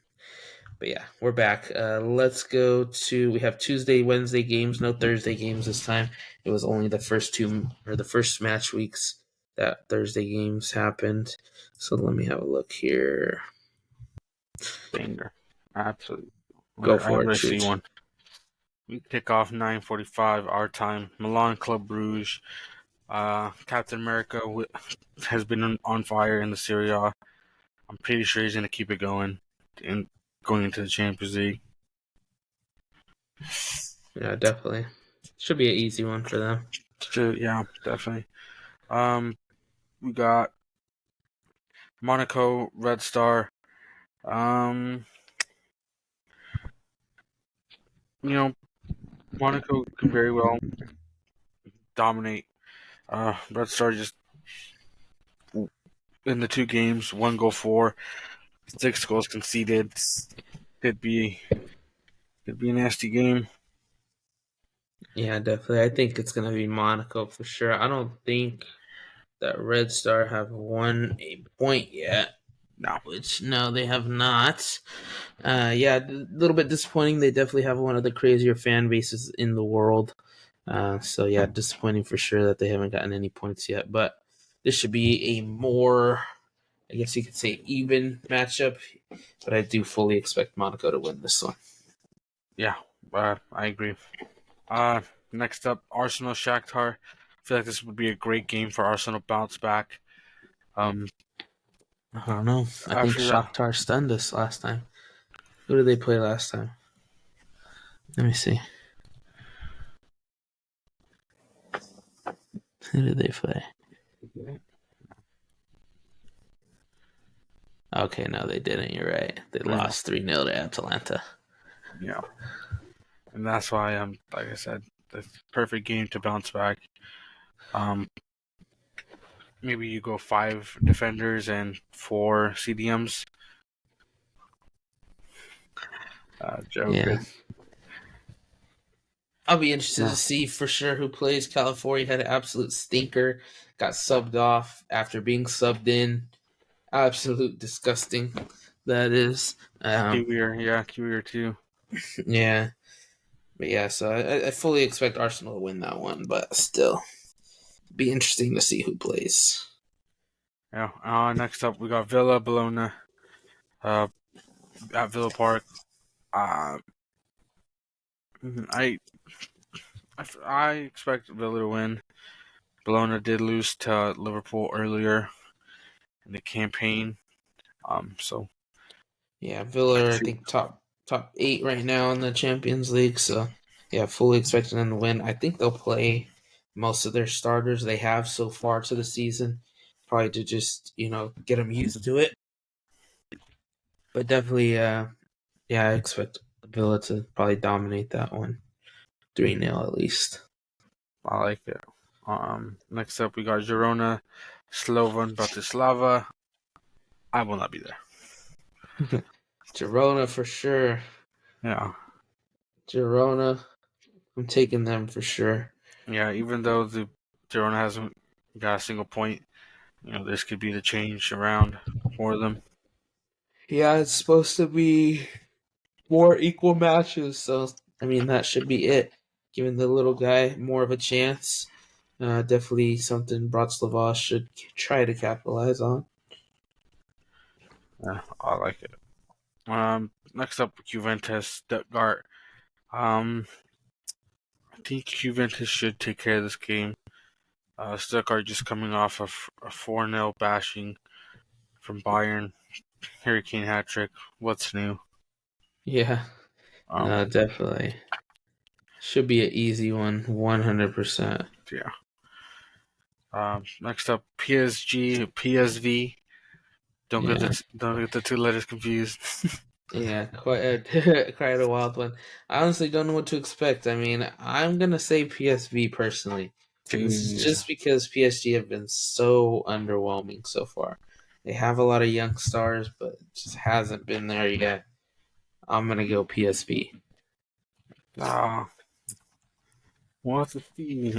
But yeah, we're back. Let's go to. We have Tuesday, Wednesday games, no Thursday games this time. It was only the first match weeks that Thursday games happened. So let me have a look here. Banger. Absolutely. Go I'm for it, going to see Chooch. one. We kick off 9:45 our time. Milan Club Brugge. Captain America has been on fire in the Serie A. I'm pretty sure he's going to keep it going and going into the Champions League. Yeah, definitely. Should be an easy one for them. Yeah, definitely. We got Monaco Red Star. Um, you know, Monaco can very well dominate. Red Star just in the two games, 1 goal for, 6 goals conceded. Could be a nasty game. Yeah, definitely. I think it's gonna be Monaco for sure. I don't think that Red Star have won a point yet. No. Which no, they have not. Yeah, a little bit disappointing. They definitely have one of the crazier fan bases in the world. So yeah, disappointing for sure that they haven't gotten any points yet. But this should be a more, I guess you could say, even matchup. But I do fully expect Monaco to win this one. Yeah, I agree. Next up, Arsenal Shakhtar. I feel like this would be a great game for Arsenal bounce back. Um, I don't know. I think after that, Shakhtar stunned us last time. Who did they play last time? Let me see. Who did they play? Okay, no, they didn't. You're right. They yeah, lost 3-0 to Atalanta. yeah, and that's why like I said, the perfect game to bounce back. Um, maybe you go 5 defenders and 4 CDMs. Yeah. Joking. I'll be interested to Yeah, see for sure who plays. California had an absolute stinker. Got subbed off after being subbed in. Absolute disgusting. That is. Kiwier too. Yeah. But yeah, so I fully expect Arsenal to win that one, but still, be interesting to see who plays. Yeah. Next up we got Villa Bologna. Uh, at Villa Park. Uh, I I expect Villa to win. Bologna did lose to Liverpool earlier in the campaign. So Yeah, Villa are, I think top 8 right now in the Champions League, so yeah, fully expecting them to win. I think they'll play most of their starters they have so far to the season, probably to just get them used to it. But definitely, yeah, I expect Villa to probably dominate that one, 3-0 at least. I like it. Next up we got Girona, Slovan Bratislava. I will not be there. Girona for sure. Yeah, Girona, I'm taking them for sure. yeah. Even though the Girona hasn't got a single point, this could be the change around for them. Yeah, it's supposed to be more equal matches. So I mean, that should be it. Giving the little guy more of a chance. Definitely something Bratislava should try to capitalize on. Yeah, I like it. Next up, Juventus Stuttgart. Um, I think Juventus should take care of this game. Stuttgart just coming off of a 4-0 bashing from Bayern. Hurricane hat trick. What's new? Yeah, Um, no, definitely should be an easy one, 100%. yeah. Next up, PSG, PSV. Yeah, Don't get the 2 letters confused. yeah, quite a quite a wild one. I honestly don't know what to expect. I mean, I'm gonna say PSV personally, and this is Jeez. just because PSG have been so underwhelming so far. They have a lot of young stars, but it just hasn't been there yet. I'm gonna go PSV. Ah, we'll have to see.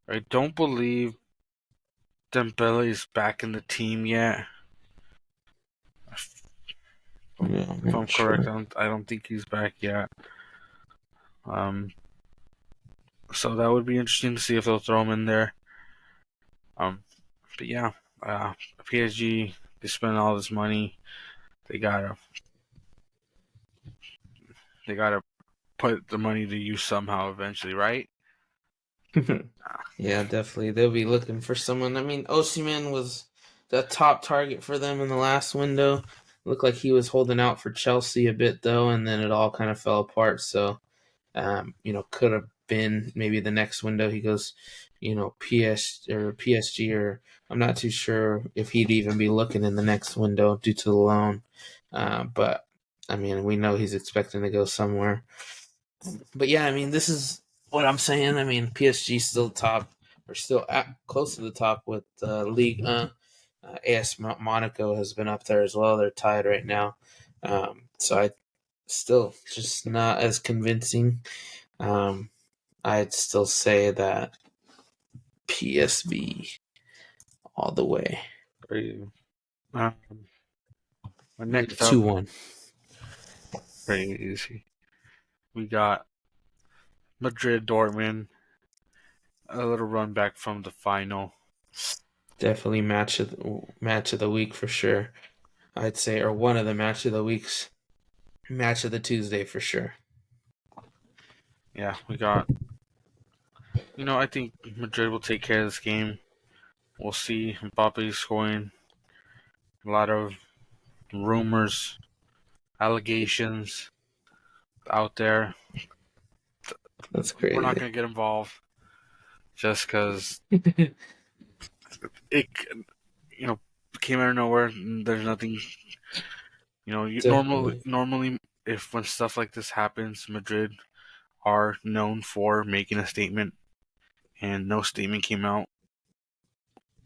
I don't believe Dembele is back in the team yet. If Yeah, I'm if I'm not correct, sure. I don't think he's back yet. Um, so that would be interesting to see if they'll throw him in there. Um, But yeah, PSG, they spend all this money. They gotta they gotta put the money to use somehow eventually, right? Yeah, definitely. They'll be looking for someone. I mean, Osimhen was the top target for them in the last window. Looked like he was holding out for Chelsea a bit though, and then it all kind of fell apart. So, could have been maybe the next window he goes, PSG, or I'm not too sure if he'd even be looking in the next window due to the loan. But I mean, we know he's expecting to go somewhere. But yeah, I mean, this is what I'm saying. I mean, PSG still top, or still close to the top with League. AS Monaco has been up there as well. They're tied right now. So I still just not as convincing. Um, I'd still say that PSV all the way. Pretty, um, next up, 2-1. pretty easy. We got Madrid, Dortmund, a little run back from the final. Definitely match of the week for sure. I'd say, or one of the match of the weeks, match of the Tuesday for sure. Yeah, we got. I think Madrid will take care of this game. We'll see. Mbappe scoring. A lot of rumors, allegations out there. That's We're not crazy. gonna get involved just because it, came out of nowhere. And there's nothing. Definitely. Normally, if when stuff like this happens, Madrid are known for making a statement, and no statement came out.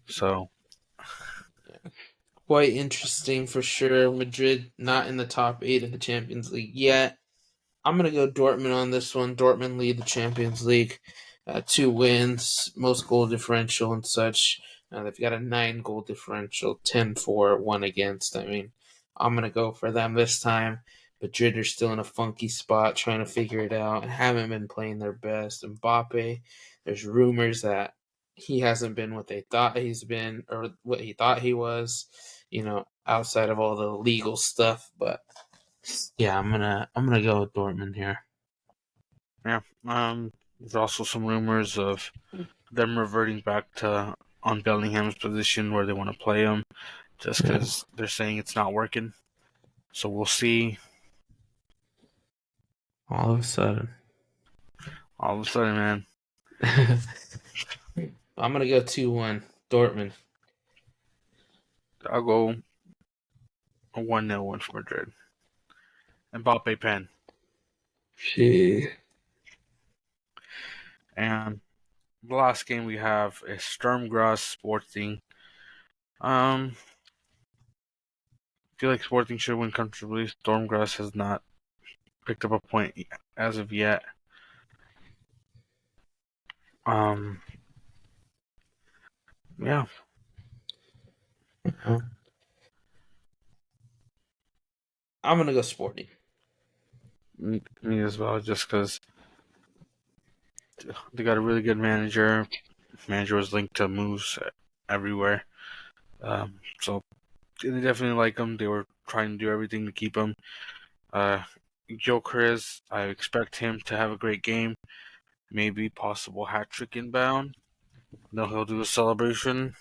So Quite interesting for sure. Madrid not in the top 8 of the Champions League yet. I'm gonna go Dortmund on this one. Dortmund lead the Champions League, 2 wins, most goal differential and such. They've got a 9 goal differential, 10-4, one against. I mean, I'm gonna go for them this time. Madrid are still in a funky spot, trying to figure it out, and haven't been playing their best. Mbappe, there's rumors that he hasn't been what they thought he's been, or what he thought he was. Outside of all the legal stuff, but yeah, I'm gonna go with Dortmund here. yeah, there's also some rumors of them reverting back to on Bellingham's position where they want to play him, just Yeah. because they're saying it's not working. So we'll see. All of a sudden. All of a sudden, man, I'm gonna go 2-1 Dortmund. I'll go a 1-0 win for Madrid. Mbappe pen. Shit. And the last game we have is Sturmgrass Sporting. I feel like Sporting should win comfortably. Stormgrass has not picked up a point as of yet. Um, yeah, Uh-huh. I'm gonna go Sporting. me as well. Just because they got a really good manager. Manager was linked to moves everywhere. So they definitely like him. They were trying to do everything to keep him. Gyökeres, I expect him to have a great game. Maybe possible hat trick inbound. No, he'll do a celebration.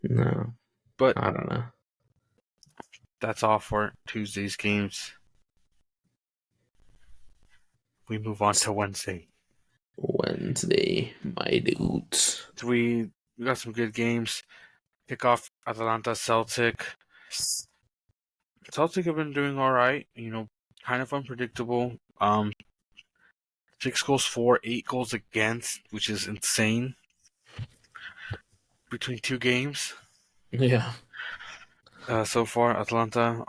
No, But I don't know. that's all for Tuesday's games. We move on to Wednesday. Wednesday, my dudes. We got some good games. Kick off Atalanta Celtic. Celtic have been doing all right. Kind of unpredictable. 6 goals for, 8 goals against, which is insane. Between 2 games Yeah. so far, Atalanta.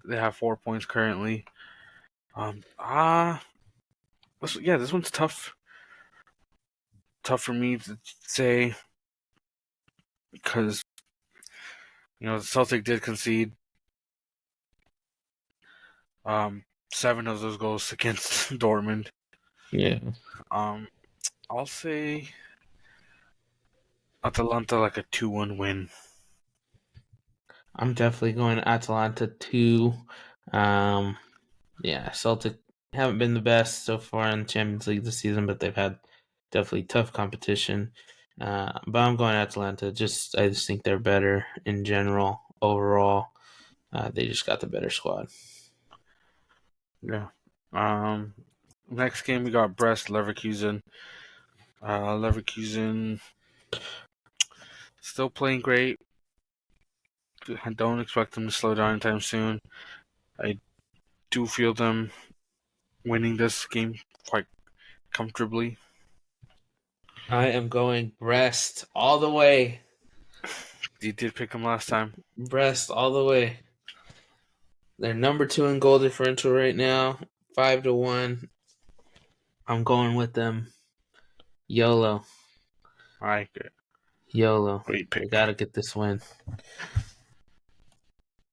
They have 4 points currently. Um, ah, this one's tough. Tough for me to say because the Celtic did concede 7 of those goals against Dortmund. Yeah. Um, I'll say Atalanta like a 2-1 win. I'm definitely going Atalanta 2. Um, yeah, Celtic haven't been the best so far in Champions League this season, but they've had definitely tough competition. But I'm going Atalanta. I just think they're better in general overall. They just got the better squad. Yeah. Um, Next game we got Brest Leverkusen. Leverkusen still playing great. I don't expect them to slow down anytime soon. I do feel them winning this game quite comfortably. I am going Brest all the way. You did pick them last time. Brest all the way. They're number 2 in goal differential right now, 5-1. I'm going with them. YOLO. All right, good. YOLO. Great They pick. got to get this win.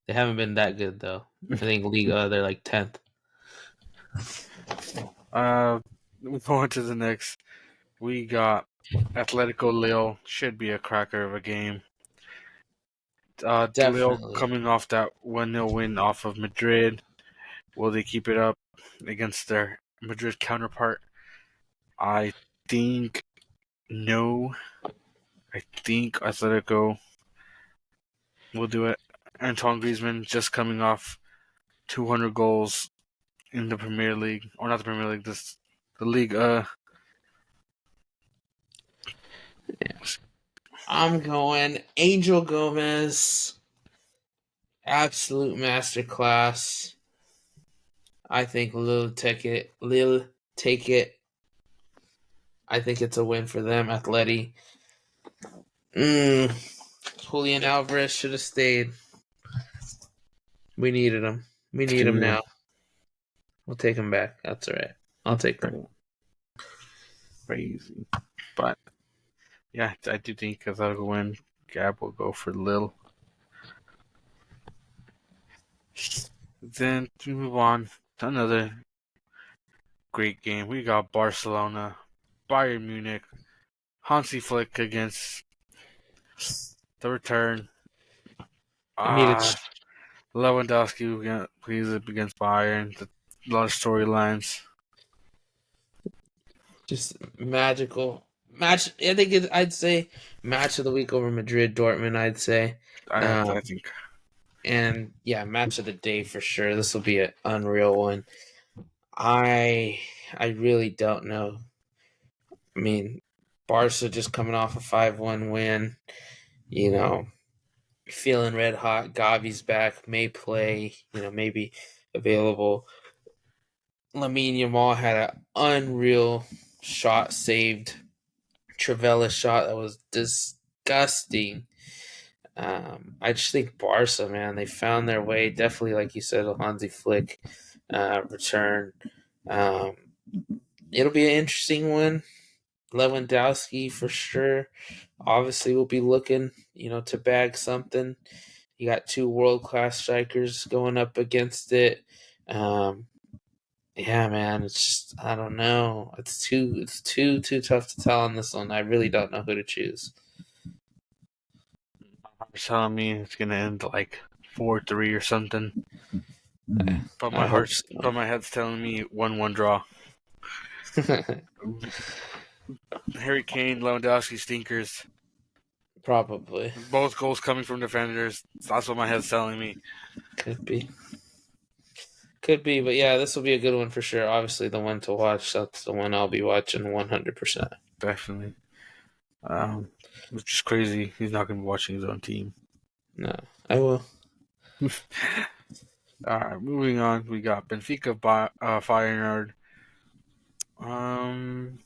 They haven't been that good, though. I think Liga, they're like 10th. Uh, Going to the next. We got Atletico Lille. Should be a cracker of a game. Lille Definitely. coming off that 1-0 win off of Madrid. Will they keep it up against their Madrid counterpart? I think no. I think Atletico will do it. Antoine Griezmann just coming off 200 goals in the Premier League, or not the Premier League, the league. I'm going Angel Gomez. Absolute masterclass. I think Lil take it. Lil take it. I think it's a win for them. Atleti. Julian Alvarez should have stayed. We needed him. We need him now. We'll take him back. That's all right. I'll take him. Crazy, but yeah, I do think Atletico will win. Gab will go for Lille. Then to move on to another great game. We got Barcelona, Bayern Munich, Hansi Flick against the return. I mean, Ah, it's Lewandowski plays against Bayern. A lot of storylines. just magical match. I think I'd say match of the week over Madrid, Dortmund. I'd say, I um, think and yeah, match of the day for sure. This will be an unreal one. I I really don't know. I mean, Barca just coming off a 5-1 win. You know, feeling red hot. Gavi's back, may play. Maybe available. Lamine Yamal had an unreal shot saved. Trivela shot that was disgusting. I just think Barca, man, they found their way. Definitely, like you said, a Hansi Flick return. Um, it'll be an interesting one. Lewandowski for sure. Obviously, will be looking, to bag something. You got two world class strikers going up against it. Um, yeah, man, it's just I don't know. It's too tough to tell on this one. I really don't know who to choose. you're telling me it's gonna end like 4-3 or something. But I hope so. but my head's telling me 1-1 draw. Harry Kane, Lewandowski stinkers. Probably Both goals coming from defenders. That's what my head's telling me. could be, but yeah, this will be a good one for sure. Obviously, the one to watch. That's the one I'll be watching 100%. Definitely. Which is crazy. He's not gonna be watching his own team. No, I will. All right, moving on. We got Benfica by Feyenoord. Um,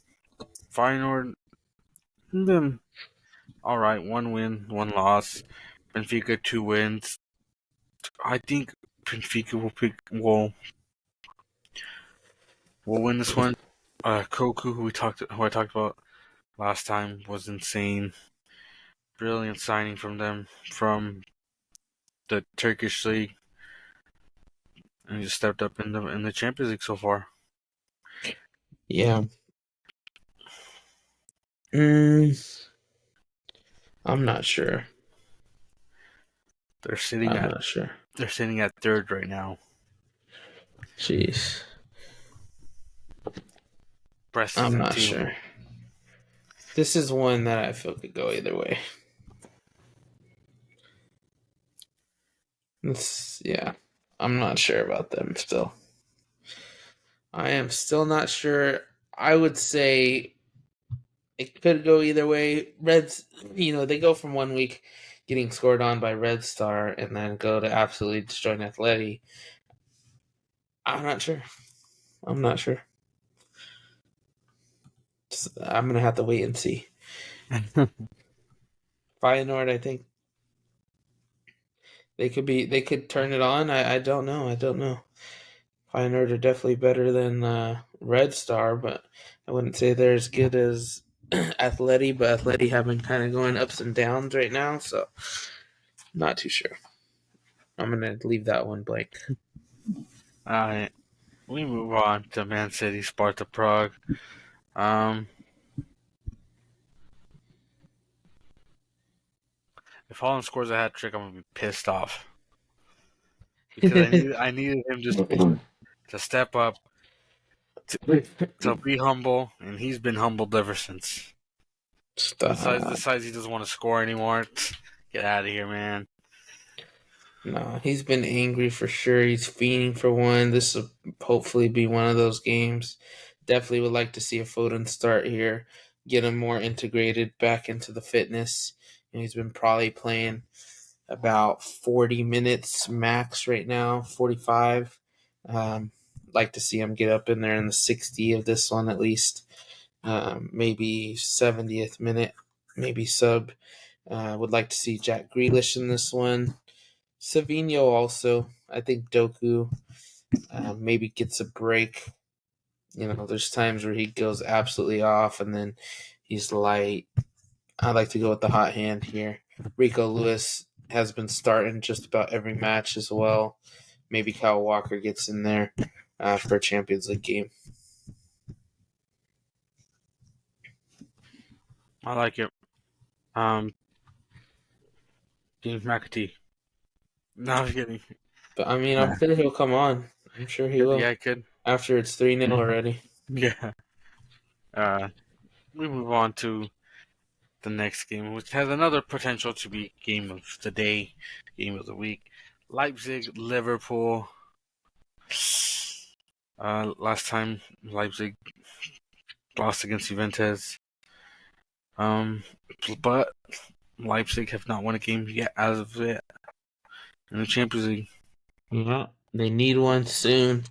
Feyenoord. Then all right, one win, one loss. Benfica 2 wins. I think Benfica will win this one. Koku, who I talked about last time, was insane. Brilliant signing from them from the Turkish league, and he just stepped up in the Champions League so far. Yeah, Mm, I'm not sure. They're sitting I'm at not sure. they're sitting at third right now. Jeez. Brest is I'm in not two. sure. This is one that I feel could go either way. Yeah. I'm not sure about them still. I am still not sure. I would say it could go either way. Reds, they go from 1 week getting scored on by Red Star and then go to absolutely destroying Atleti. I'm not sure. I'm not sure. I'm gonna have to wait and see. Feyenoord, I think they could turn it on. I don't know. I don't know. Feyenoord are definitely better than Red Star, but I wouldn't say they're as good as Atleti. But Atleti have been kind of going ups and downs right now, so not too sure. I'm gonna leave that one blank. Alright, we move on to Man City, Sparta Prague. Um, if Holland scores a hat trick, I'm gonna be pissed off because I needed him to step up, to be humble, and he's been humbled ever since. Stop. Decides he doesn't want to score anymore. Get out of here, man. No, he's been angry for sure. He's fiending for one. This will hopefully be one of those games. Definitely would like to see a Foden start here, get him more integrated back into the fitness. And he's been probably playing about 40 minutes max right now, 45. Like to see him get up in there in the 60 of this one at least. Maybe 70th minute, maybe sub. Would like to see Jack Grealish in this one. Savinho also. I think Doku maybe gets a break. There's times where he goes absolutely off and then he's light. I like to go with the hot hand here. Rico Lewis has been starting just about every match as well. Maybe Kyle Walker gets in there for a Champions League game. I like it. Um, James McAtee. No, I'm kidding. But I mean, I'm Nah. sure he'll come on. I'm sure he will. Yeah, I could. After it's 3-0 already. Yeah. Uh, we move on to the next game, which has another potential to be game of the day, game of the week. Leipzig, Liverpool. Last time Leipzig lost against Juventus. Um, but Leipzig have not won a game yet as of yet in the Champions League. Yeah, they need one soon.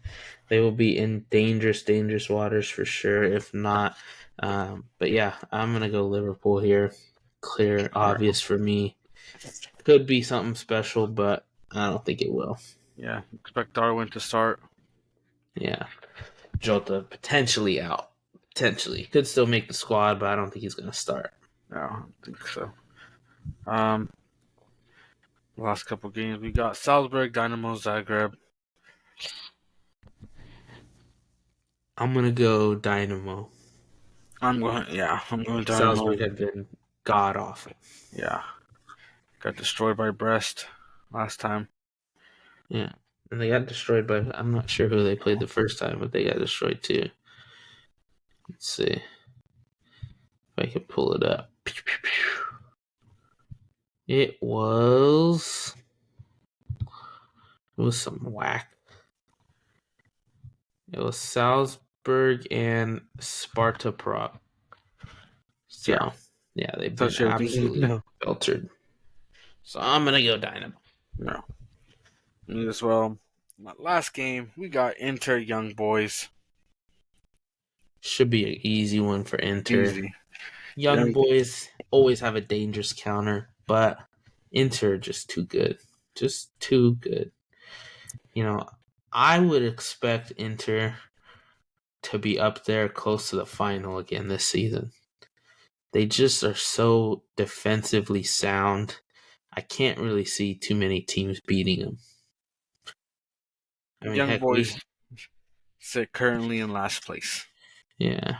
They will be in dangerous, dangerous waters for sure. If not, but yeah, I'm gonna go Liverpool here. Clear, All right. obvious for me. Could be something special, but I don't think it will. Yeah, expect Darwin to start. Yeah, Jota potentially out. Potentially could still make the squad, but I don't think he's gonna start. No, I don't think so. Um, last couple games we got Salzburg, Dynamo Zagreb. I'm gonna go Dynamo. I'm going Dynamo. Salzburg have been god awful. Yeah, got destroyed by Brest last time. Yeah, and they got destroyed by. I'm not sure who they played the first time, but they got destroyed too. Let's see if I can pull it up. It was some whack. It was Salzburg and Sparta Prague. Yeah, So yeah, they've so been should be absolutely no, filtered. So I'm gonna go Dynamo. no. Me as well. Last game we got Inter Young Boys. Should be an easy one for Inter. Easy. Young Young. boys always have a dangerous counter, but Inter just too good. Just too good. I would expect Inter to be up there close to the final again this season. They just are so defensively sound. I can't really see too many teams beating them. I mean, Young heck, Boys sit currently in last place. yeah.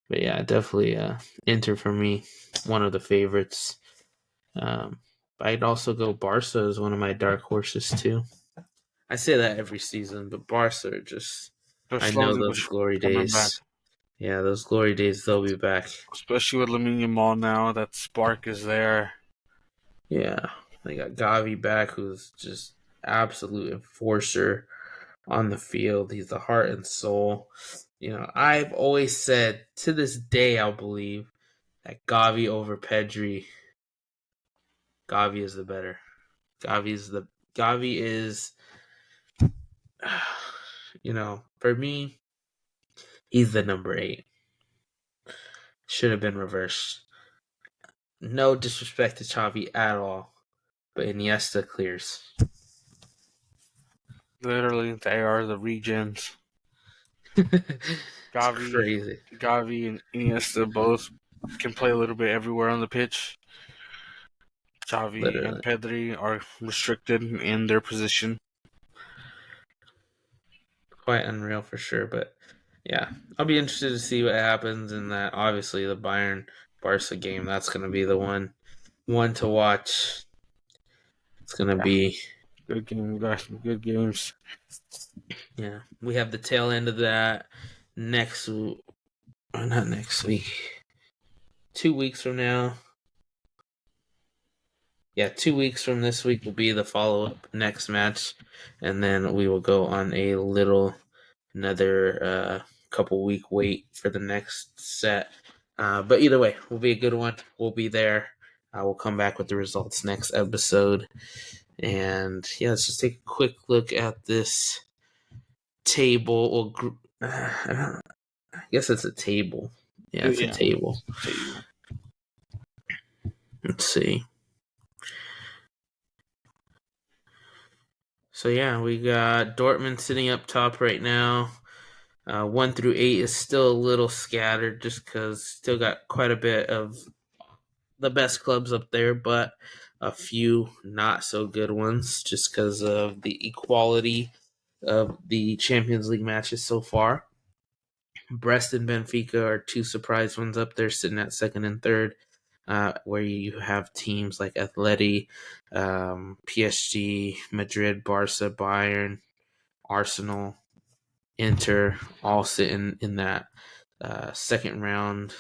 But yeah, definitely Inter for me, one of the favorites. But I'd also go Barca as one of my dark horses too. I say that every season, but Barca are just, They're I know slowly but those glory coming back, days. Yeah, those glory days, they'll be back. especially with Lamine Yamal now. That spark is there. Yeah, they got Gavi back, who's just absolute enforcer on the field. He's the heart and soul. I've always said to this day, I'll believe that Gavi over Pedri. Gavi is the better. Gavi is, for me, he's the number 8. Should have been reversed. No disrespect to Xavi at all, but Iniesta clears. Literally, they are the regions. It's Gavi, crazy, Gavi, and Iniesta both can play a little bit everywhere on the pitch. Xavi and literally. Pedri are restricted in their position. Quite unreal for sure. But yeah, I'll be interested to see what happens in that. Obviously, the Bayern Barca game, that's going to be the one to watch. It's going to Yeah, be, good game. We got some good games. yeah. We have the tail end of that next, or not next week, 2 weeks from now. Yeah, 2 weeks from this week will be the follow up next match, and then we will go on another couple week wait for the next set. But either way, will be a good one. We'll be there. We'll come back with the results next episode. And yeah, let's just take a quick look at this table. Or I guess it's a table. Yeah, it's a Yeah, table. table. Let's see. So yeah, we got Dortmund sitting up top right now. 1 through 8 is still a little scattered just because still got quite a bit of the best clubs up there, but a few not so good ones just because of the equality of the Champions League matches so far. Brest and Benfica are two surprise ones up there, sitting at second and third, where you have teams like Atleti, PSG, Madrid, Barca, Bayern, Arsenal, Inter, all sitting in that second round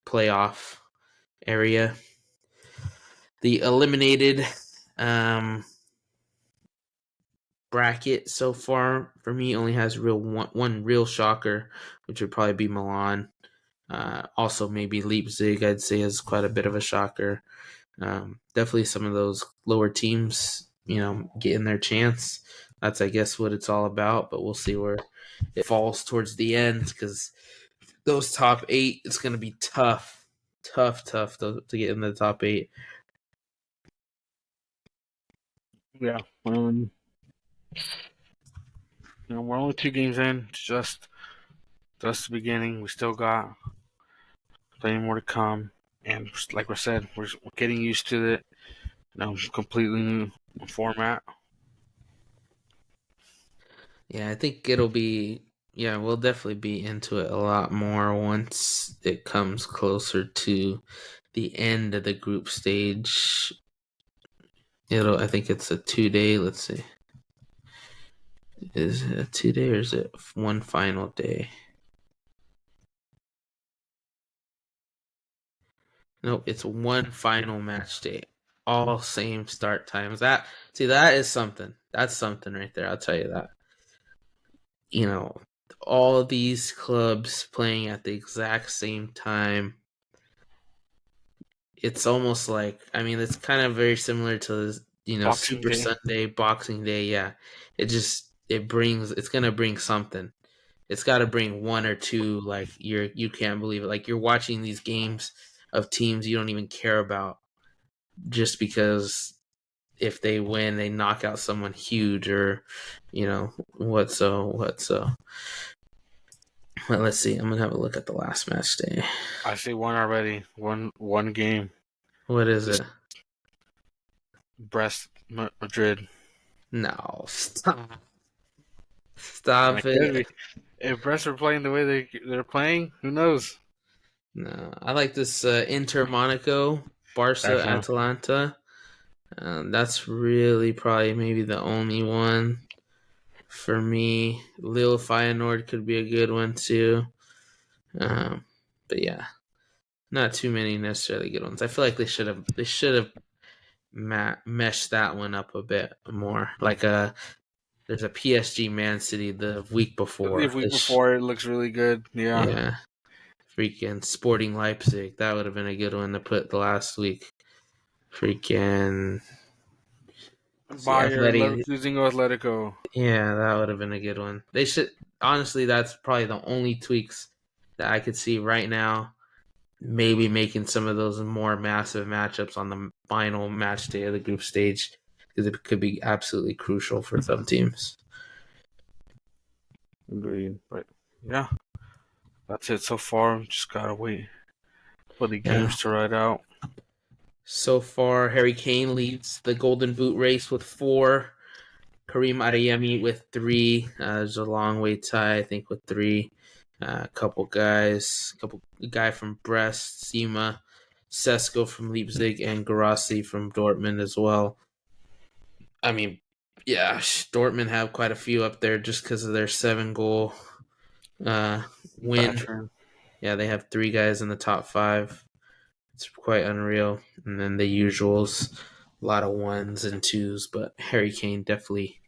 playoff area. The eliminated bracket so far for me only has one real shocker, which would probably be Milan. Also, maybe Leipzig, I'd say, is quite a bit of a shocker. Definitely some of those lower teams, getting their chance. That's, I guess, what it's all about. But we'll see where it falls towards the end because those top 8, it's going to be tough, tough to get in the top 8. Yeah. We're only 2 games in. It's just the beginning. We still got plenty more to come. And like we said, we're getting used to it. Completely new format. Yeah, I think it'll be. Yeah, we'll definitely be into it a lot more once it comes closer to the end of the group stage. I think it's a 2 day. Let's see. Is it a 2 day or is it one final day? Nope, it's one final match day. All same start times. That is something. That's something right there. I'll tell you that. You know, all these clubs playing at the exact same time. It's almost like, I mean, it's kind of very similar to Boxing Super Day. Sunday, Boxing Day. Yeah, it's gonna bring something. It's got to bring one or two, like you can't believe it. Like you're watching these games of teams you don't even care about just because if they win, they knock out someone huge or what so. But let's see. I'm gonna have a look at the last match day. I see one already. One game. What is Just it? Brest Madrid. No, stop, And stop it could it. be. If Brest are playing the way they're playing, who knows? No, I like this Inter Monaco, Barca Definitely. Atalanta. That's really probably maybe the only one for me. Lille Feyenoord could be a good one too. But yeah, not too many necessarily good ones. I feel like they should have meshed that one up a bit more. Like there's a PSG Man City the week The before. week before, it looks really good. Yeah. Yeah, freaking Sporting Leipzig. That would have been a good one to put the last week. Freaking see Bayern, Athletic. losing to Atletico. Yeah, that would have been a good one. They should honestly. That's probably the only tweaks that I could see right now. Maybe making some of those more massive matchups on the final match day of the group stage because it could be absolutely crucial for some teams. Agreed. But yeah, that's it so far. Just gotta wait for the Yeah. games to ride out. So far, Harry Kane leads the Golden Boot race with 4. Kareem Adeyemi with 3. There's a long way tie, I think, with 3. A couple guys, a guy from Brest, Sima, Sesko from Leipzig, and Garassi from Dortmund as well. I mean, yeah, Dortmund have quite a few up there just because of their 7-goal uh, win. Pattern. Yeah, they have 3 guys in the top 5. It's quite unreal. And then the usuals, a lot of 1s and 2s, but Harry Kane definitely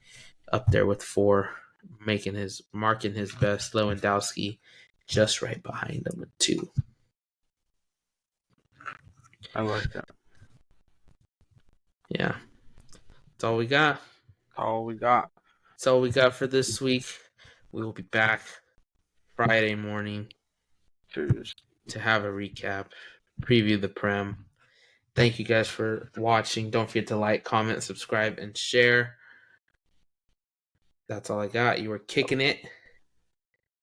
up there with 4, marking his best. Lewandowski just right behind him with 2. I like that. Yeah, that's all we got. All we got. That's all we got for this week. We will be back Friday morning Cheers. to have a recap, preview the Prem. Thank you guys for watching. Don't forget to like, comment, subscribe, and share. That's all I got. You were kicking it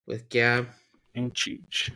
with Gab And Cheech.